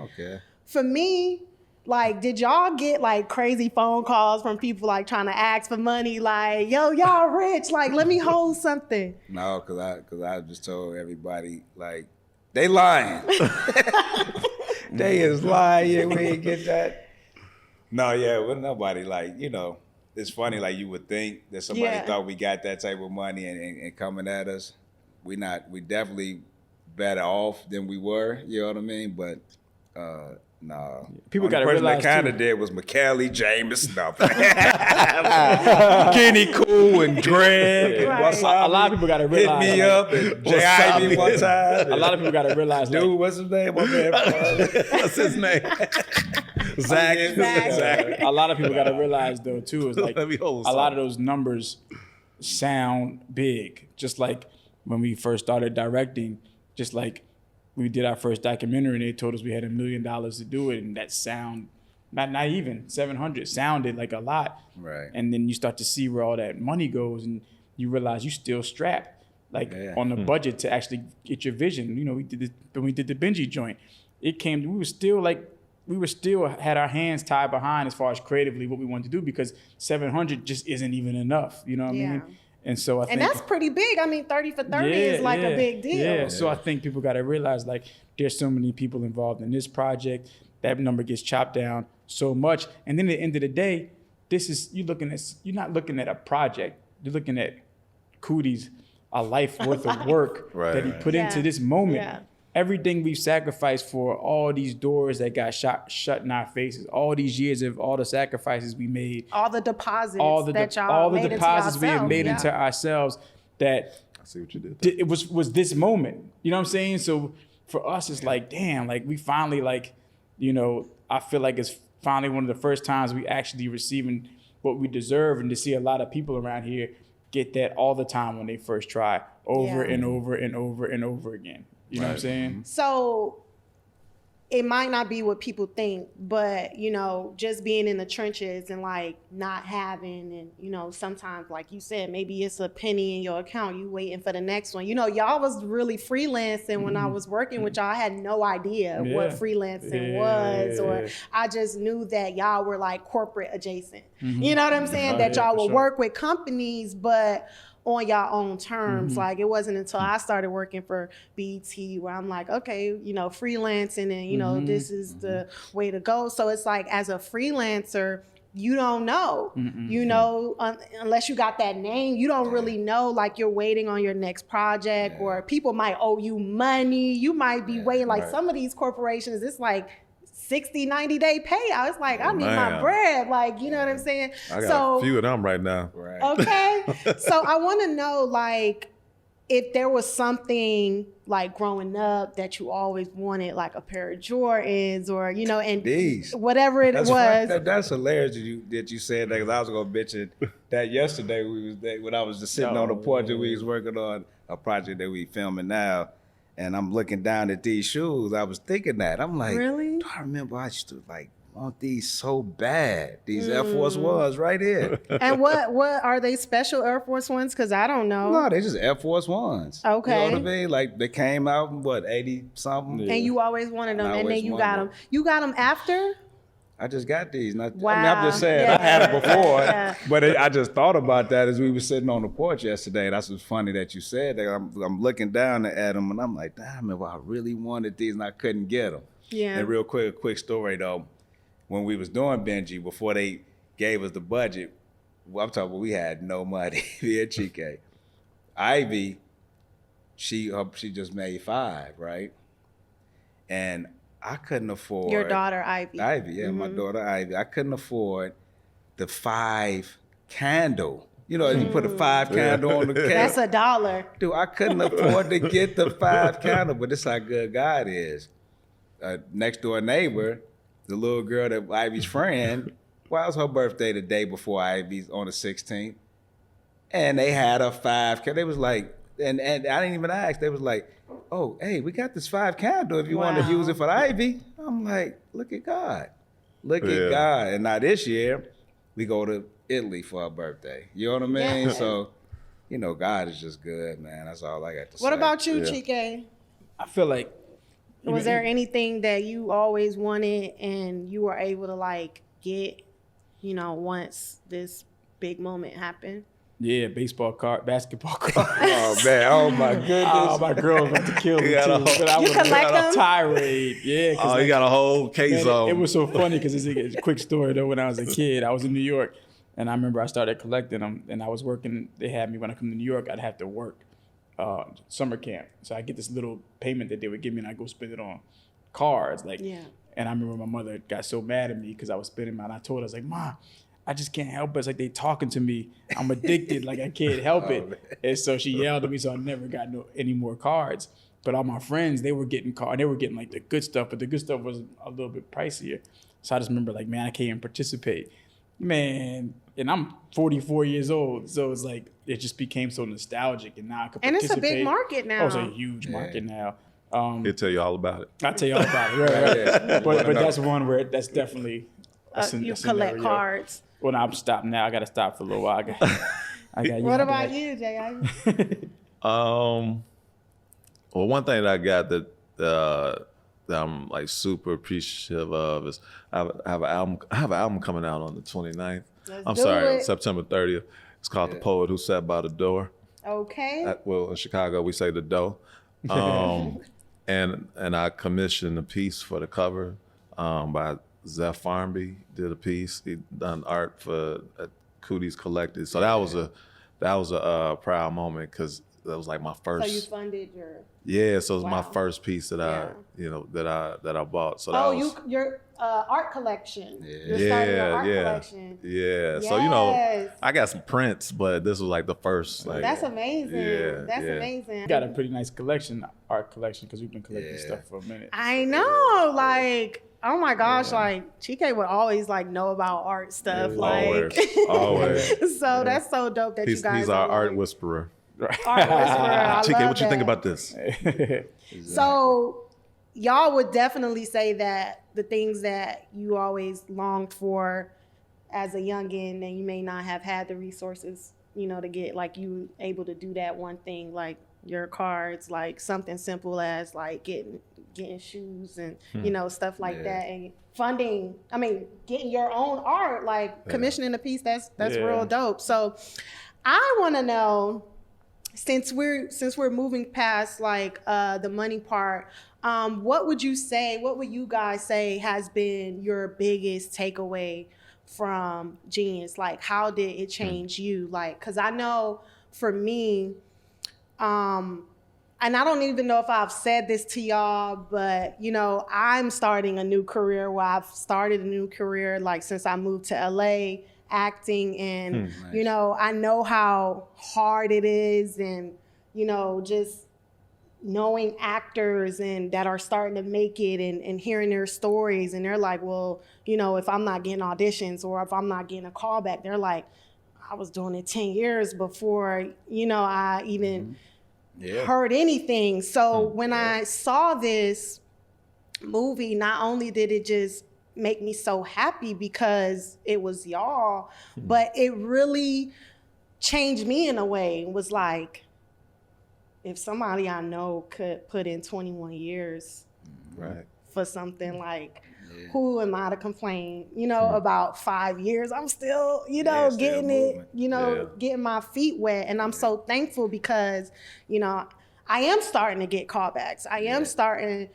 for me, like, did y'all get like crazy phone calls from people like trying to ask for money? Like, yo, y'all rich. Like, let me hold something. No, cause I just told everybody, like, they lying. They is lying. We ain't get that. No, well, nobody, like, you know, it's funny, like you would think that somebody thought we got that type of money and coming at us. We definitely better off than we were, you know what I mean? But no. People got to realize that kind of did was McKelly, James, stuff. Kenny Cool and Greg and Wasabi. A lot of people got to realize. Hit me up and J. Ivy one time. A lot of people got to realize. Dude, what's his name? What's his name? Zach. A lot of people got to realize though too is like a lot of those numbers sound big. Just like when we first started directing, just like we did our first documentary and they told us we had $1 million to do it, and that sound not even 700 sounded like a lot. Right. And then you start to see where all that money goes, and you realize you still strapped on the budget to actually get your vision. You know, we did the Benji joint. We were still had our hands tied behind as far as creatively what we wanted to do, because 700 just isn't even enough. You know what I mean? And so I think, and that's pretty big. I mean, 30 for 30 is like a big deal. Yeah. So I think people got to realize like there's so many people involved in this project. That number gets chopped down so much. And then at the end of the day, you're not looking at a project. You're looking at Coodie's a life worth of work that he put into this moment. Yeah. Everything we've sacrificed for, all these doors that got shut in our faces, all these years of all the sacrifices we made, all the deposits we have made into ourselves. That I see what you did. It was this moment. You know what I'm saying? So for us, it's like, damn, like we finally like, you know, I feel like it's finally one of the first times we actually receiving what we deserve, and to see a lot of people around here get that all the time when they first try, over and over and over and over again. You know what I'm saying? So it might not be what people think, but, you know, just being in the trenches and like not having, and, you know, sometimes, like you said, maybe it's a penny in your account, you waiting for the next one. You know, y'all was really freelancing when I was working with y'all. I had no idea what freelancing was, or I just knew that y'all were like corporate adjacent. You know what I'm saying? That y'all would work with companies, but on your own terms. Like, it wasn't until I started working for BT where I'm like, okay, you know, freelancing and, you know, this is the way to go. So it's like, as a freelancer, you don't know, you know, unless you got that name, you don't really know, like you're waiting on your next project, or people might owe you money. You might be waiting, like some of these corporations, it's like 60, 90-day payout. It's like, I need my bread. Like, you know what I'm saying? I got a few of them right now. Right. Okay. So I want to know, like, if there was something like growing up that you always wanted, like a pair of Jordans, or, you know, and whatever it was. That's hilarious that you said that, because I was going to mention that yesterday when I was just sitting on the porch and we was working on a project that we filming now. And I'm looking down at these shoes. I was thinking that. I'm like, really? I remember I used to like want these so bad. These Air Force Ones right here. And what are they, special Air Force Ones? Because I don't know. No, they just Air Force Ones. Okay. You know what I mean? Like, they came out in 80 something. Yeah. And you always wanted them, and then you got them. You got them after? I just got these. Wow. I mean, I'm just saying, I had them before, but I just thought about that as we were sitting on the porch yesterday. That's what's funny that you said that. I'm looking down at them, and I'm like, damn, if I really wanted these and I couldn't get them. Yeah. And real quick, a quick story though. When we was doing Benji, before they gave us the budget, I'm talking about we had no money. Me and Chike. Ivy, she just made 5, right? And I couldn't afford. Your daughter, Ivy. Ivy, yeah, my daughter, Ivy. I couldn't afford the 5 candle. You know, you put a 5 candle on the candle. That's $1. Dude, I couldn't afford to get the 5 candle, but this is how good God is. Next door neighbor, the little girl that Ivy's friend, well, it was her birthday the day before Ivy's on the 16th. And they had a 5 candle. They was like, and I didn't even ask. They was like, oh, hey, we got this 5 candle if you want to use it for the Ivy. I'm like, look at God. Look at God. And now this year, we go to Italy for our birthday. You know what I mean? Yeah. So, you know, God is just good, man. That's all I got to say. What about you, Chike? I feel like... Was there anything that you always wanted and you were able to, like, get, you know, once this big moment happened? Yeah, basketball card. Oh, man. Oh, my goodness. Oh, my girl was about to kill me, too. You collect them? Tirade. Yeah. Oh, you got a whole case on. It was so funny because it's a quick story, though. When I was a kid, I was in New York, and I remember I started collecting them, and I was working. They had me, when I come to New York, I'd have to work summer camp. So I get this little payment that they would give me, and I go spend it on cards. And I remember my mother got so mad at me because I was spending mine. I told her, I was like, Ma, I just can't help it. It's like they talking to me. I'm addicted. Like, I can't help it. Man. And so she yelled at me, so I never got any more cards. But all my friends, they were getting cards. They were getting like the good stuff, but the good stuff was a little bit pricier. So I just remember, like, man, I can't even participate. Man, and I'm 44 years old, so it's like it just became so nostalgic, and now I could participate. And it's a big market now. Oh, it's a huge market now. He'll tell you all about it. I'll tell you all about it. Right. But that's one where that's definitely you collect cards. Well, no, I'm stopped now. I got to stop for a little while. I got what about you, Jay? Well, one thing that I got that I'm like super appreciative of is I have an album coming out on the 29th. September 30th. It's called The Poet Who Sat by the Door. Okay. Well, in Chicago, we say the dough. And I commissioned a piece for the cover by Zeph Farnby. Did a piece. He done art for Coodie's Collective. So that was a proud moment because that was like my first. So you funded your. Yeah, so it was my first piece that I bought. So your art collection. Yeah. You're starting your art collection. Yeah. Yes. So I got some prints, but this was like the first. Like, that's amazing. Yeah, That's amazing. You got a pretty nice art collection, because we've been collecting stuff for a minute. I know, like. Oh my gosh, like Chike would always like know about art stuff. Like always. So that's so dope that you guys He's our art whisperer. Art whisperer. Chike, what you think about this? So y'all would definitely say that the things that you always longed for as a youngin', and you may not have had the resources, to get, like, you able to do that one thing, like your cards, like something simple as like getting shoes and stuff like that, and funding. I mean, getting your own art, like commissioning a piece. That's real dope. So I want to know, since we're moving past like the money part, what would you guys say has been your biggest takeaway from Jeen-Yuhs? Like, how did it change you? Like, because I know for me, and I don't even know if I've said this to y'all, but, I'm starting a new career. Well, I've started a new career, like, since I moved to LA, acting. And, Nice. I know how hard it is. And, just knowing actors and that are starting to make it, and hearing their stories. And they're like, well, if I'm not getting auditions or if I'm not getting a callback, they're like, I was doing it 10 years before, I even... heard anything. So when I saw this movie, not only did it just make me so happy because it was y'all, but it really changed me in a way. It was like, if somebody I know could put in 21 years for something, like, who am I to complain, about 5 years? I'm still, getting it, getting my feet wet. And I'm so thankful because, I am starting to get callbacks. I am starting,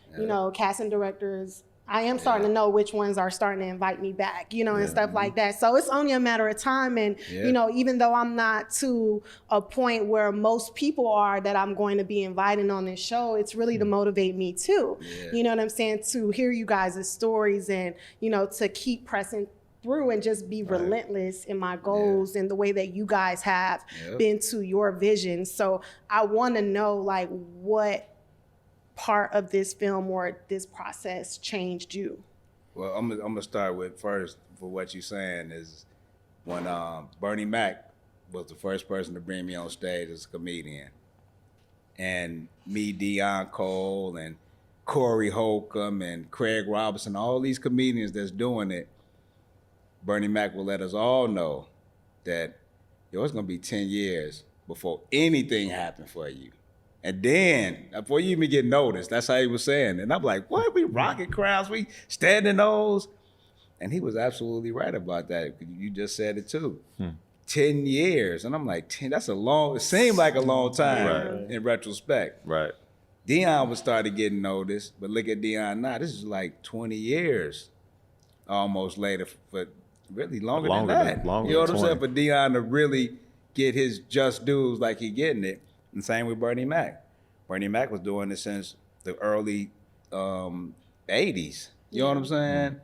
casting directors. I am starting to know which ones are starting to invite me back, and stuff like that. So it's only a matter of time. And, even though I'm not to a point where most people are that I'm going to be inviting on this show, it's really to motivate me too. You know what I'm saying? To hear you guys' stories and, to keep pressing through and just be relentless in my goals and the way that you guys have been to your vision. So I want to know, like, what part of this film or this process changed you? Well, I'm gonna start with first for what you're saying is when Bernie Mac was the first person to bring me on stage as a comedian, and me, Deon Cole, and Corey Holcomb, and Craig Robinson, all these comedians that's doing it. Bernie Mac will let us all know that it's gonna be 10 years before anything happened for you. And then, before you even get noticed, that's how he was saying. And I'm like, what? We rocking crowds, we standing those. And he was absolutely right about that. You just said it too. 10 years. And I'm like, 10, it seemed like a long time in retrospect. Right. Deon was started getting noticed, but look at Deon now. This is like 20 years almost later, but really longer than that. You know what I'm saying? For Deon to really get his just dues like he getting it. And same with Bernie Mac. Bernie Mac was doing this since the early 80s. You know what I'm saying?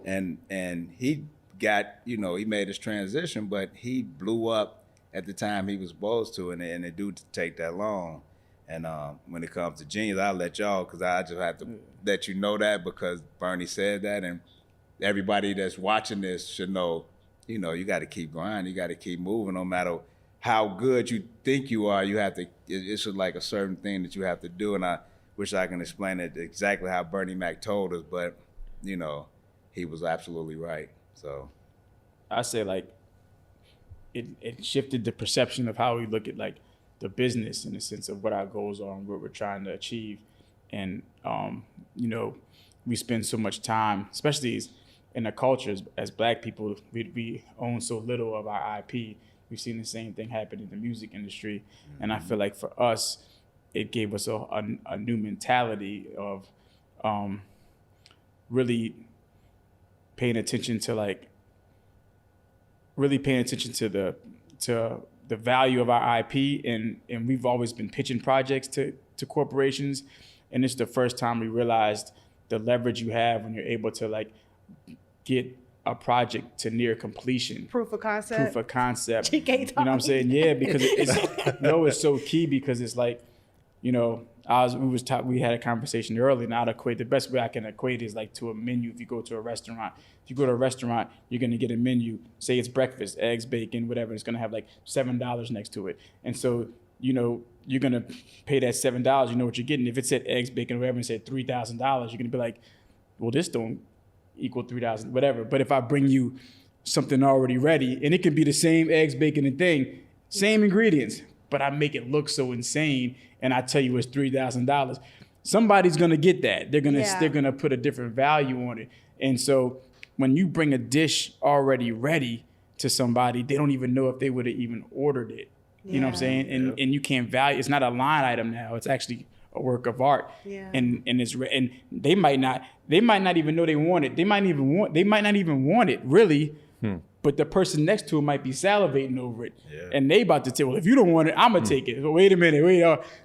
And he got, he made his transition, but he blew up at the time he was supposed to, and it do take that long. And when it comes to Jeen-Yuhs, I'll let y'all, because I just have to let you know that because Bernie said that, and everybody that's watching this should know, you got to keep grinding, you got to keep moving, no matter how good you think you are. You have to, it's like a certain thing that you have to do, and I wish I can explain it exactly how Bernie Mac told us, but, he was absolutely right, so. I say, like, it shifted the perception of how we look at, like, the business in the sense of what our goals are and what we're trying to achieve. And, we spend so much time, especially in the cultures as Black people, we own so little of our IP we've seen the same thing happen in the music industry. And I feel like for us, it gave us a new mentality of really paying attention to the value of our IP, and we've always been pitching projects to corporations, and it's the first time we realized the leverage you have when you're able to like get a project to near completion. Proof of concept. You know what I'm saying? Yeah, because it's so key, because it's like, you know, we had a conversation earlier, and I'd equate, the best way I can equate is like to a menu. If you go to a restaurant, you're going to get a menu, say it's breakfast, eggs, bacon, whatever. It's going to have like $7 next to it. And so, you know, you're going to pay that $7. You know what you're getting. If it said eggs, bacon, whatever, and said $3,000, you're going to be like, well, this don't equal 3,000, whatever. But if I bring you something already ready, and it can be the same eggs, bacon, and thing, same ingredients, but I make it look so insane, and I tell you it's $3,000, somebody's gonna get that. They're gonna put a different value on it. And so when you bring a dish already ready to somebody, they don't even know if they would have even ordered it. You know what I'm saying? And you can't value. It's not a line item now. It's actually a work of art. Yeah. And they might not even know they want it. They might not even want it really. But the person next to it might be salivating over it. Yeah. And they about to say, well, if you don't want it, I'm going to take it. So wait a minute,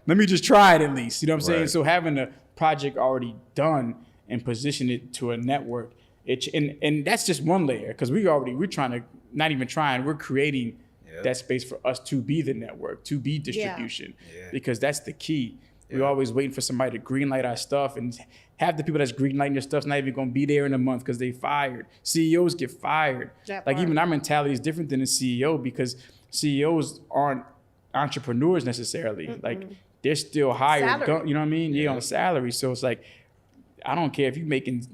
let me just try it at least. You know what I'm saying? So having a project already done and position it to a network, and that's just one layer, because we're creating that space for us to be the network, to be distribution, because that's the key. We're always waiting for somebody to greenlight our stuff, and half the people that's greenlighting your stuff's not even going to be there in a month because they fired. CEOs get fired. Like even our mentality is different than a CEO, because CEOs aren't entrepreneurs necessarily. Like they're still hired. You know what I mean? Yeah, on salary. So it's like, I don't care if you're making,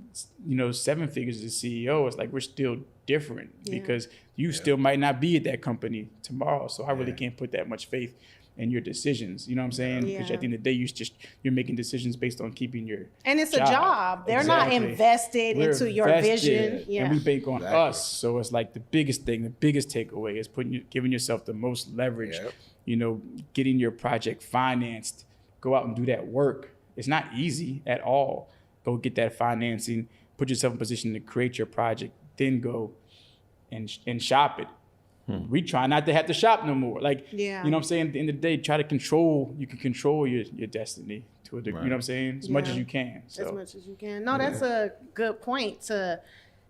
7 figures as a CEO. It's like we're still different because you still might not be at that company tomorrow. So I really can't put that much faith in your decisions. You know what I'm saying? Because at the end of the day, you're making decisions based on keeping your And it's a job. They're not invested into your vision. Yeah. And we bank on us. So it's like the biggest takeaway is giving yourself the most leverage. Getting your project financed. Go out and do that work. It's not easy at all. Go get that financing. Put yourself in position to create your project. Then go and shop it. We try not to have to shop no more. You know what I'm saying? At the end of the day, you can control your destiny to a degree. You know what I'm saying? As much as you can. So. As much as you can. No, that's a good point, to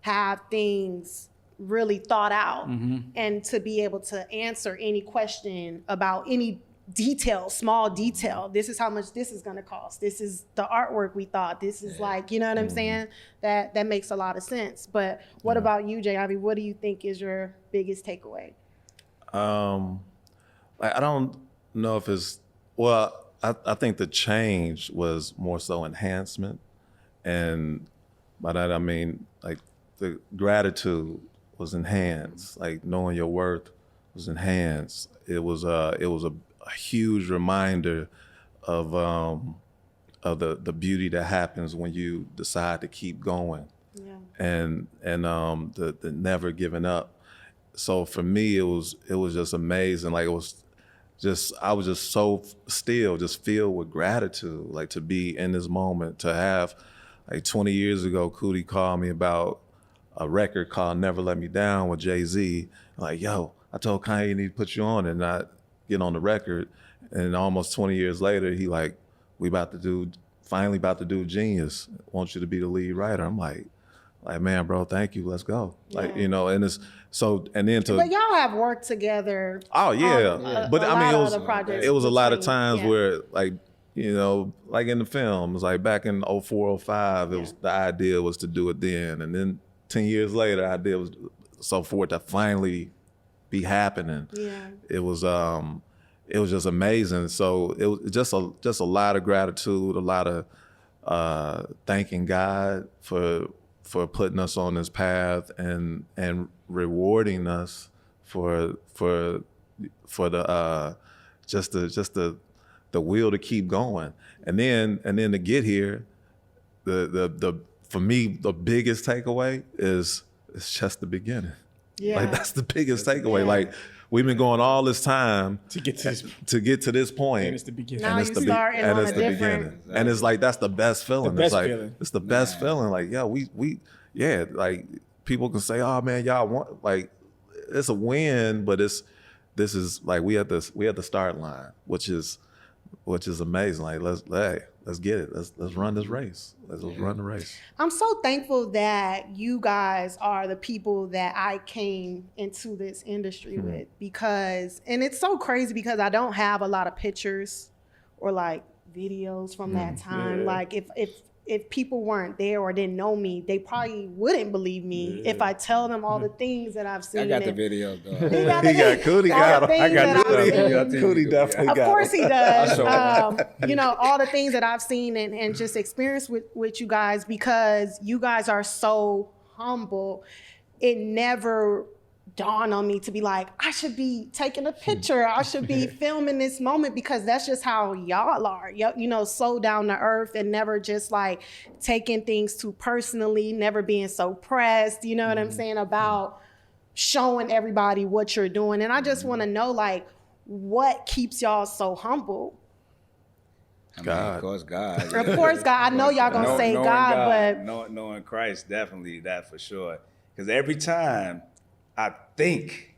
have things really thought out and to be able to answer any question about any detail, small detail. This is how much this is going to cost. This is the artwork we thought. This is like, you know what I'm saying? That makes a lot of sense. But what about you, Jay? I mean, what do you think is your biggest takeaway? I don't know if it's, I think the change was more so enhancement. And by that, I mean, like the gratitude was enhanced, like knowing your worth was enhanced. It was a huge reminder of the beauty that happens when you decide to keep going, and the never giving up. So for me, it was just amazing. Like I was just so still, just filled with gratitude, like to be in this moment, to have, like 20 years ago, Coodie called me about a record called Never Let Me Down with Jay-Z. Like, yo, I told Kanye he need to put you on and not get on the record. And almost 20 years later, he like, finally about to do Jeen-Yuhs. Want you to be the lead writer. I'm like, man, bro, thank you. Let's go. Like, and it's so, and then to. But y'all have worked together. Oh yeah. But I mean, it was a lot of times where like, like in the film, it was like back in 04, 05, the idea was to do it then. And then 10 years later, the idea was so for it to finally be happening. Yeah. It was just amazing. So it was just a lot of gratitude, a lot of thanking God for putting us on this path and rewarding us for the just the will to keep going. And then to get here, the for me the biggest takeaway is it's just the beginning. Yeah. Like that's the biggest takeaway. Yeah. Like we've been going all this time to get to this point. And it's the beginning. Now And it's you the starting and on it's a the different. beginning. And it's like that's the best feeling. best it's like feeling. it's the best feeling. Like, yeah, yeah, like people can say, oh man, y'all want, like, it's a win, but this is like we at the start line, which is amazing. Like let's get it. Let's run this race. Let's run the race. I'm so thankful that you guys are the people that I came into this industry with, because, and it's so crazy because I don't have a lot of pictures or like videos from that time. Yeah. Like if people weren't there or didn't know me, they probably wouldn't believe me if I tell them all the things that I've seen. I got the videos though. He got Coodie all the got things I got that I've seen. Coodie definitely Of got course he does. I'll You know, all the things that I've seen and just experienced with you guys, because you guys are so humble. It never dawned on me to be like, I should be taking a picture. I should be filming this moment, because that's just how y'all are. You know, so down to earth and never just like taking things too personally, never being so pressed, you know what I'm saying, about showing everybody what you're doing. And I just want to know, like, what keeps y'all so humble? I mean, God. of course, God. Of course, God. I know y'all gonna say knowing God, but knowing Christ, definitely that for sure. Because every time I think,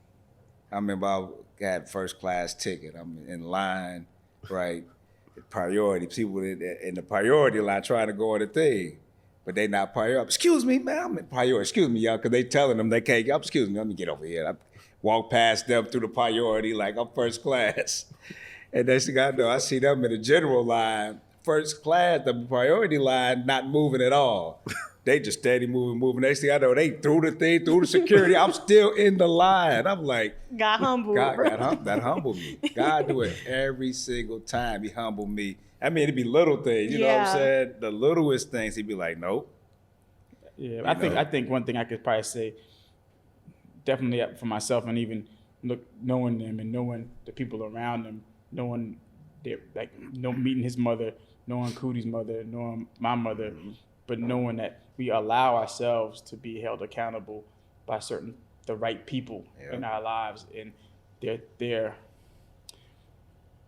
I remember I had first class ticket. I'm in line, right? Priority. People in the priority line trying to go on the thing, but they not priority. Excuse me, man, I'm in priority. Excuse me, y'all, because they telling them they can't get up. Excuse me, let me get over here. I walk past them through the priority like I'm first class. And next thing I know, I see them in the general line, first class, the priority line, not moving at all. They just steady moving. Next thing I know, they threw the security. I'm still in the line. I'm like, God humbled. that humbled me. God do it every single time. He humbled me. I mean, it'd be little things, you know what I'm saying? The littlest things, he'd be like, nope. Yeah, I think one thing I could probably say, definitely for myself, and even knowing them and knowing the people around them, knowing meeting his mother, knowing Coodie's mother, knowing my mother, but knowing that we allow ourselves to be held accountable by the right people in our lives, and their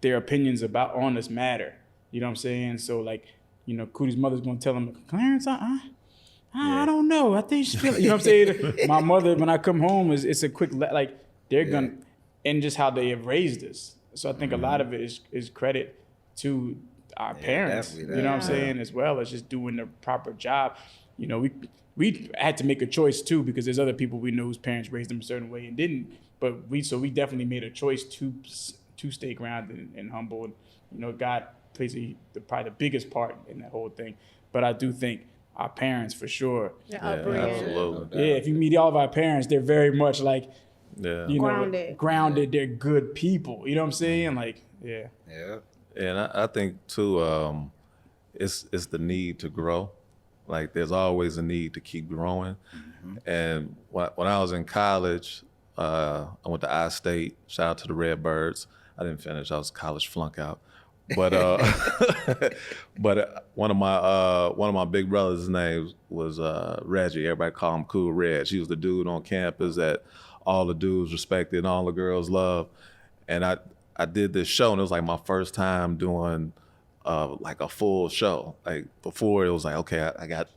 opinions on us matter. You know what I'm saying? So like, you know, Coodie's mother's gonna tell him, Clarence, I don't know. I think she feel. You know what I'm saying? My mother, when I come home, it's a quick like they're gonna, and just how they have raised us. So I think a lot of it is credit to our parents. You know what I'm saying? As well as just doing the proper job. You know, we had to make a choice too, because there's other people we know whose parents raised them a certain way and didn't. But we definitely made a choice to stay grounded and humble. And you know, God plays probably the biggest part in that whole thing. But I do think our parents, for sure. Absolutely. Yeah, if you meet all of our parents, they're very much like, you grounded. know, grounded. They're good people. You know what I'm saying? Like, yeah. Yeah. And I think too, it's the need to grow. Like there's always a need to keep growing. And when I was in college, I went to I-State. Shout out to the Redbirds. I didn't finish. I was a college flunk out. But but one of my big brothers' names was Reggie. Everybody called him Cool Reg. He was the dude on campus that all the dudes respected and all the girls loved. And I did this show, and it was like my first time doing like a full show. Like before, it was like, okay, I got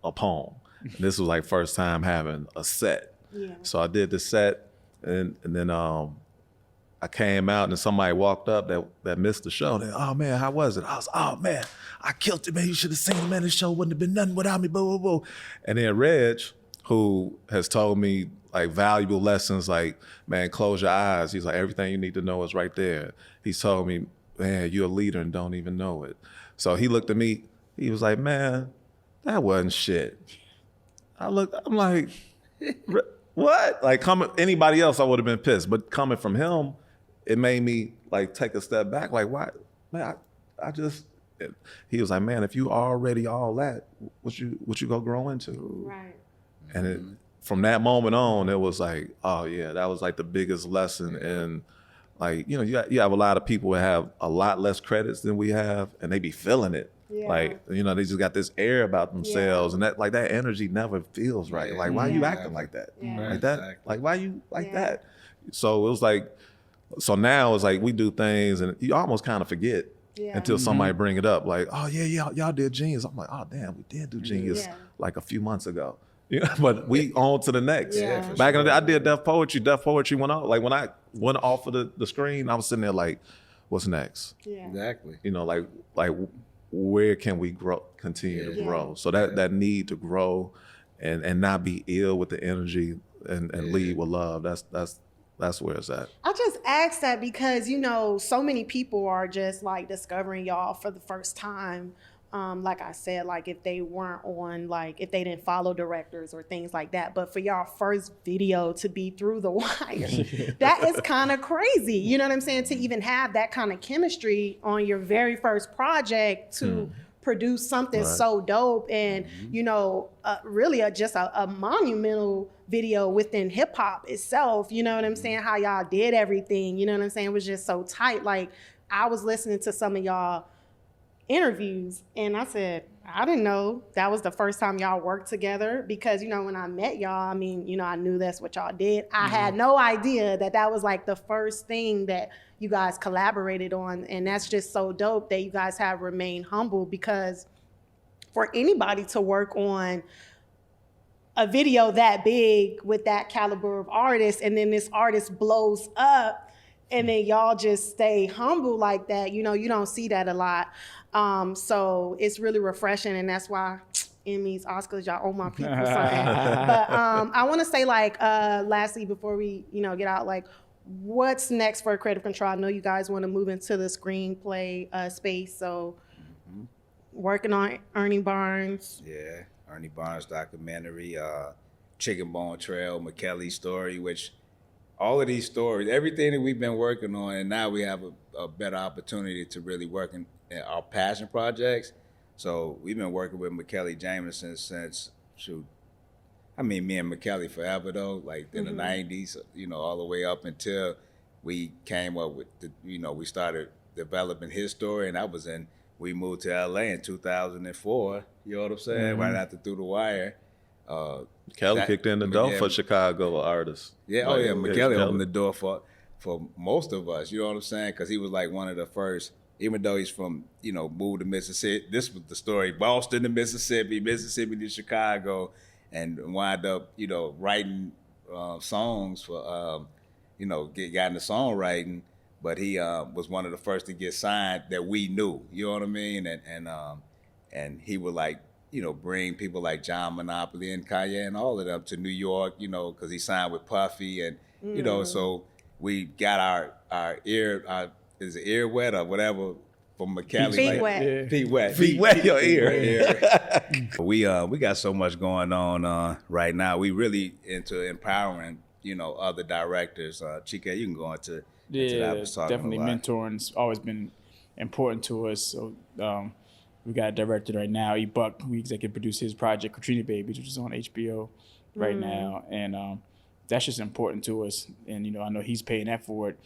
a poem. And this was like first time having a set. Yeah. So I did the set, and then I came out, and somebody walked up that missed the show. They, oh man, how was it? I was, oh man, I killed it, man. You should have seen it, man. This show wouldn't have been nothing without me, boo, boo, boo. And then Reg, who has told me like valuable lessons, like, man, close your eyes. He's like, everything you need to know is right there. He's told me, man, you're a leader and don't even know it. So he looked at me, he was like, man, that wasn't shit. I'm like, what? Like, anybody else, I would have been pissed. But coming from him, it made me like take a step back. Like, why? Man, he was like, man, if you already all that, what you go grow into? Right. And from that moment on, it was like, oh yeah, that was like the biggest lesson. And like, you know, you have a lot of people who have a lot less credits than we have, and they be feeling it. Yeah. Like, you know, they just got this air about themselves, and that energy never feels right. Like, why are you acting like that? Like that? Exactly. Like, why you like that? So it was like, so now it's like we do things and you almost kind of forget until somebody bring it up. Like, oh yeah, y'all did Genius. I'm like, oh damn, we did do Genius like a few months ago. Yeah, but we on to the next. Yeah. Back in the day, I did Deaf Poetry. Deaf Poetry went off. Like when I went off of the screen, I was sitting there like, what's next? Yeah. Exactly. You know, like where can we grow, continue to grow? So that need to grow and not be ill with the energy and lead with love. That's where it's at. I just asked that because, you know, so many people are just like discovering y'all for the first time. Like I said, like if they weren't on, like if they didn't follow directors or things like that. But for y'all first video to be Through the Wire, that is kind of crazy. You know what I'm saying? To even have that kind of chemistry on your very first project to produce something so dope and, you know, really just a monumental video within hip hop itself. You know what I'm saying? How y'all did everything. You know what I'm saying? It was just so tight. Like I was listening to some of y'all interviews and I said, I didn't know that was the first time y'all worked together because, you know, when I met y'all, I mean, you know, I knew that's what y'all did. I had no idea that was like the first thing that you guys collaborated on. And that's just so dope that you guys have remained humble because for anybody to work on a video that big with that caliber of artist and then this artist blows up and then y'all just stay humble like that, you know, you don't see that a lot. So it's really refreshing, and that's why Emmys, Oscars, y'all owe my people something. But I want to say, like, lastly, before we, you know, get out, like, what's next for Creative Control? I know you guys want to move into the screenplay space, so working on Ernie Barnes. Yeah, Ernie Barnes documentary, Chicken Bone Trail, McKelly's story, which all of these stories, everything that we've been working on, and now we have a better opportunity to really work in our passion projects. So we've been working with McKelly Jameson since, me and McKelly forever though, like in the 90s, you know, all the way up until we came up with, we started developing his story, and we moved to LA in 2004, you know what I'm saying, right after Through the Wire. Kelly kicked in the door for Chicago artists. Yeah, McKelly opened the door for most of us, you know what I'm saying? Because he was like one of the first, even though he's from, moved to Mississippi. This was the story, Boston to Mississippi to Chicago, and wound up, writing songs for, got into songwriting. But he was one of the first to get signed that we knew, you know what I mean? And he would bring people like John Monopoly and Kanye and all of them to New York, because he signed with Puffy, and so we got our ear, is it ear wet or whatever from McKelly? Feet wet. Yeah. Feet wet your ear. We got so much going on right now. We really into empowering, other directors. Chike, you can go into that. I was talking definitely about. mentoring's always been important to us. So we got a director right now, E-Buck. We executive produce his project, Katrina Babies, which is on HBO right now. And that's just important to us. And, I know he's paying that forward,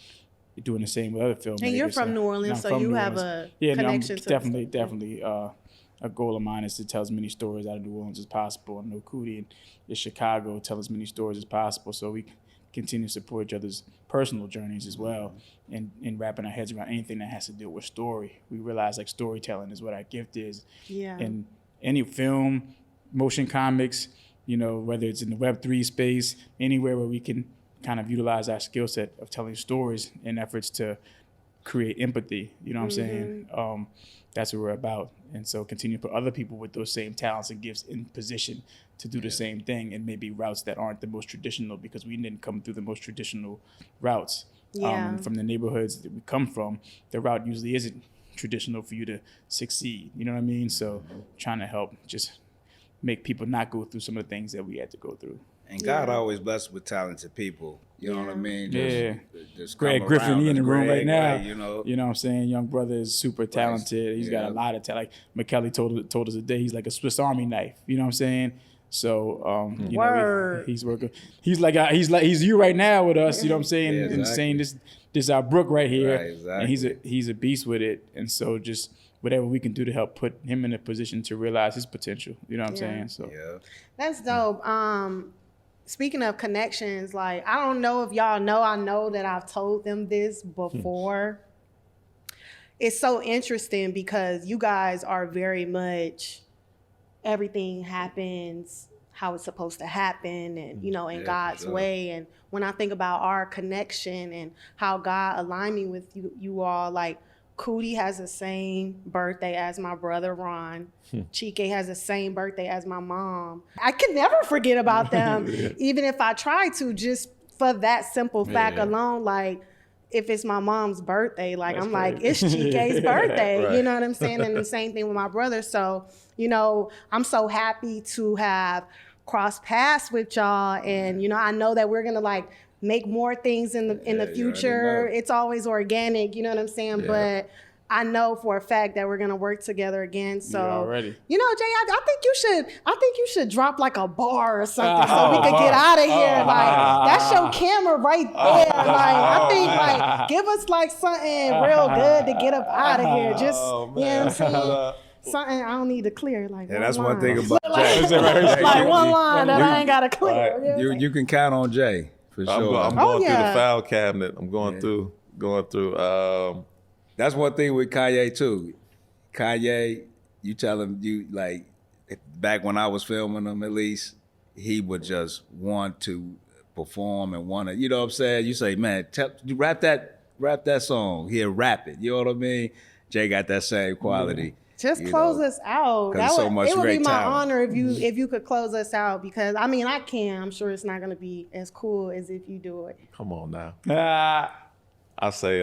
doing the same with other filmmakers. And you're from New Orleans, so you have a connection to definitely a goal of mine is to tell as many stories out of New Orleans as possible. I know Coodie in Chicago tell as many stories as possible, so we continue to support each other's personal journeys as well, and wrapping our heads around anything that has to do with story. We realize storytelling is what our gift is. Yeah. And any film, motion comics, whether it's in the Web3 space, anywhere where we can kind of utilize our skill set of telling stories in efforts to create empathy, what I'm saying? That's what we're about. And so continue to put other people with those same talents and gifts in position to do the same thing, and maybe routes that aren't the most traditional, because we didn't come through the most traditional routes. From the neighborhoods that we come from, the route usually isn't traditional for you to succeed. You know what I mean? So trying to help just make people not go through some of the things that we had to go through. And God always blessed with talented people. You know what I mean? Just Greg Griffin, he in the room right now. You know what I'm saying? Young brother is super talented. He's got a lot of talent. Like McKelly told us today, he's like a Swiss Army knife. You know what I'm saying? So he's working. He's you right now with us. You know what I'm saying? And saying this our Brook right here. Right, exactly. And he's a beast with it. And so just whatever we can do to help put him in a position to realize his potential. You know what I'm saying? So that's dope. Speaking of connections, like, I don't know if y'all know, I know that I've told them this before. It's so interesting because you guys are very much, everything happens how it's supposed to happen and, you know, in God's way. And when I think about our connection and how God aligned me with you all, like, Coodie has the same birthday as my brother Ron. Chike has the same birthday as my mom. I can never forget about them, even if I try to, just for that simple fact alone. Like, if it's my mom's birthday, like, I'm like, it's Chike's birthday. You know what I'm saying? And the same thing with my brother. So, you know, I'm so happy to have crossed paths with y'all. And, you know, I know that we're going to, like, make more things in the future. It's always organic, you know what I'm saying? But I know for a fact that we're gonna work together again. So you know, Jay, I think you should drop like a bar or something so we could get out of here. Like, that's your camera right there. Like, I think, like, give us like something real good to get up out of here. Just you know what I'm saying? Something I don't need to clear. Like, and that's one line. thing about Jay. Like one line that I ain't gotta clear. You can count on Jay. For sure. I'm going through the file cabinet. I'm going through. That's one thing with Kanye too. Kanye, you tell him, you like, back when I was filming him, at least, he would just want to perform and want to, you know what I'm saying? You say, man, you rap that song. He'll rap it. You know what I mean? Jay got that same quality. Just close us out. So much it would be my talent. honor if you could close us out, because I mean, I can. I'm sure it's not going to be as cool as if you do it. Come on now. I say,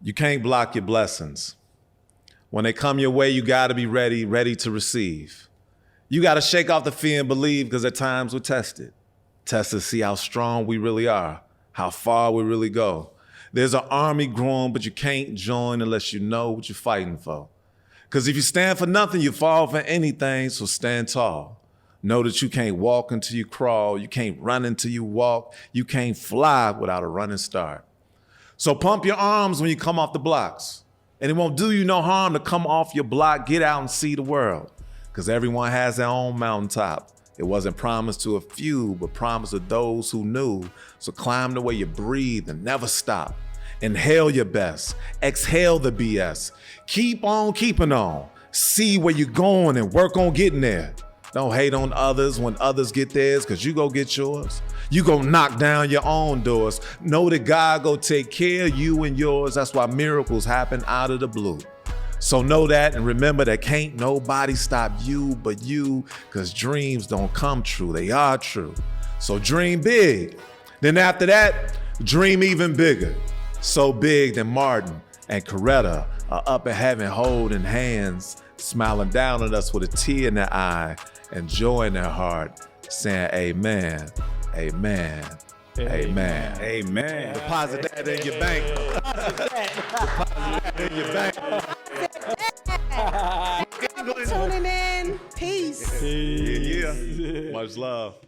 you can't block your blessings. When they come your way, you got to be ready to receive. You got to shake off the fear and believe, because at times we're tested. Tested to see how strong we really are, how far we really go. There's an army growing, but you can't join unless you know what you're fighting for. Because if you stand for nothing, you fall for anything, so stand tall. Know that you can't walk until you crawl. You can't run until you walk. You can't fly without a running start. So pump your arms when you come off the blocks. And it won't do you no harm to come off your block, get out and see the world. Because everyone has their own mountaintop. It wasn't promised to a few, but promised to those who knew. So climb the way you breathe and never stop. Inhale your best. Exhale the BS. Keep on keeping on. See where you're going and work on getting there. Don't hate on others when others get theirs, because you go get yours. You go knock down your own doors. Know that God go take care of you and yours. That's why miracles happen out of the blue. So know that and remember that can't nobody stop you but you, because dreams don't come true. They are true. So dream big. Then after that, dream even bigger. So big that Martin and Coretta are up in heaven holding hands, smiling down at us with a tear in their eye and joy in their heart, saying amen, amen, amen. Amen. Deposit that in your bank. Deposit that in your bank. Thank you for tuning in. Peace. Yeah. Much love.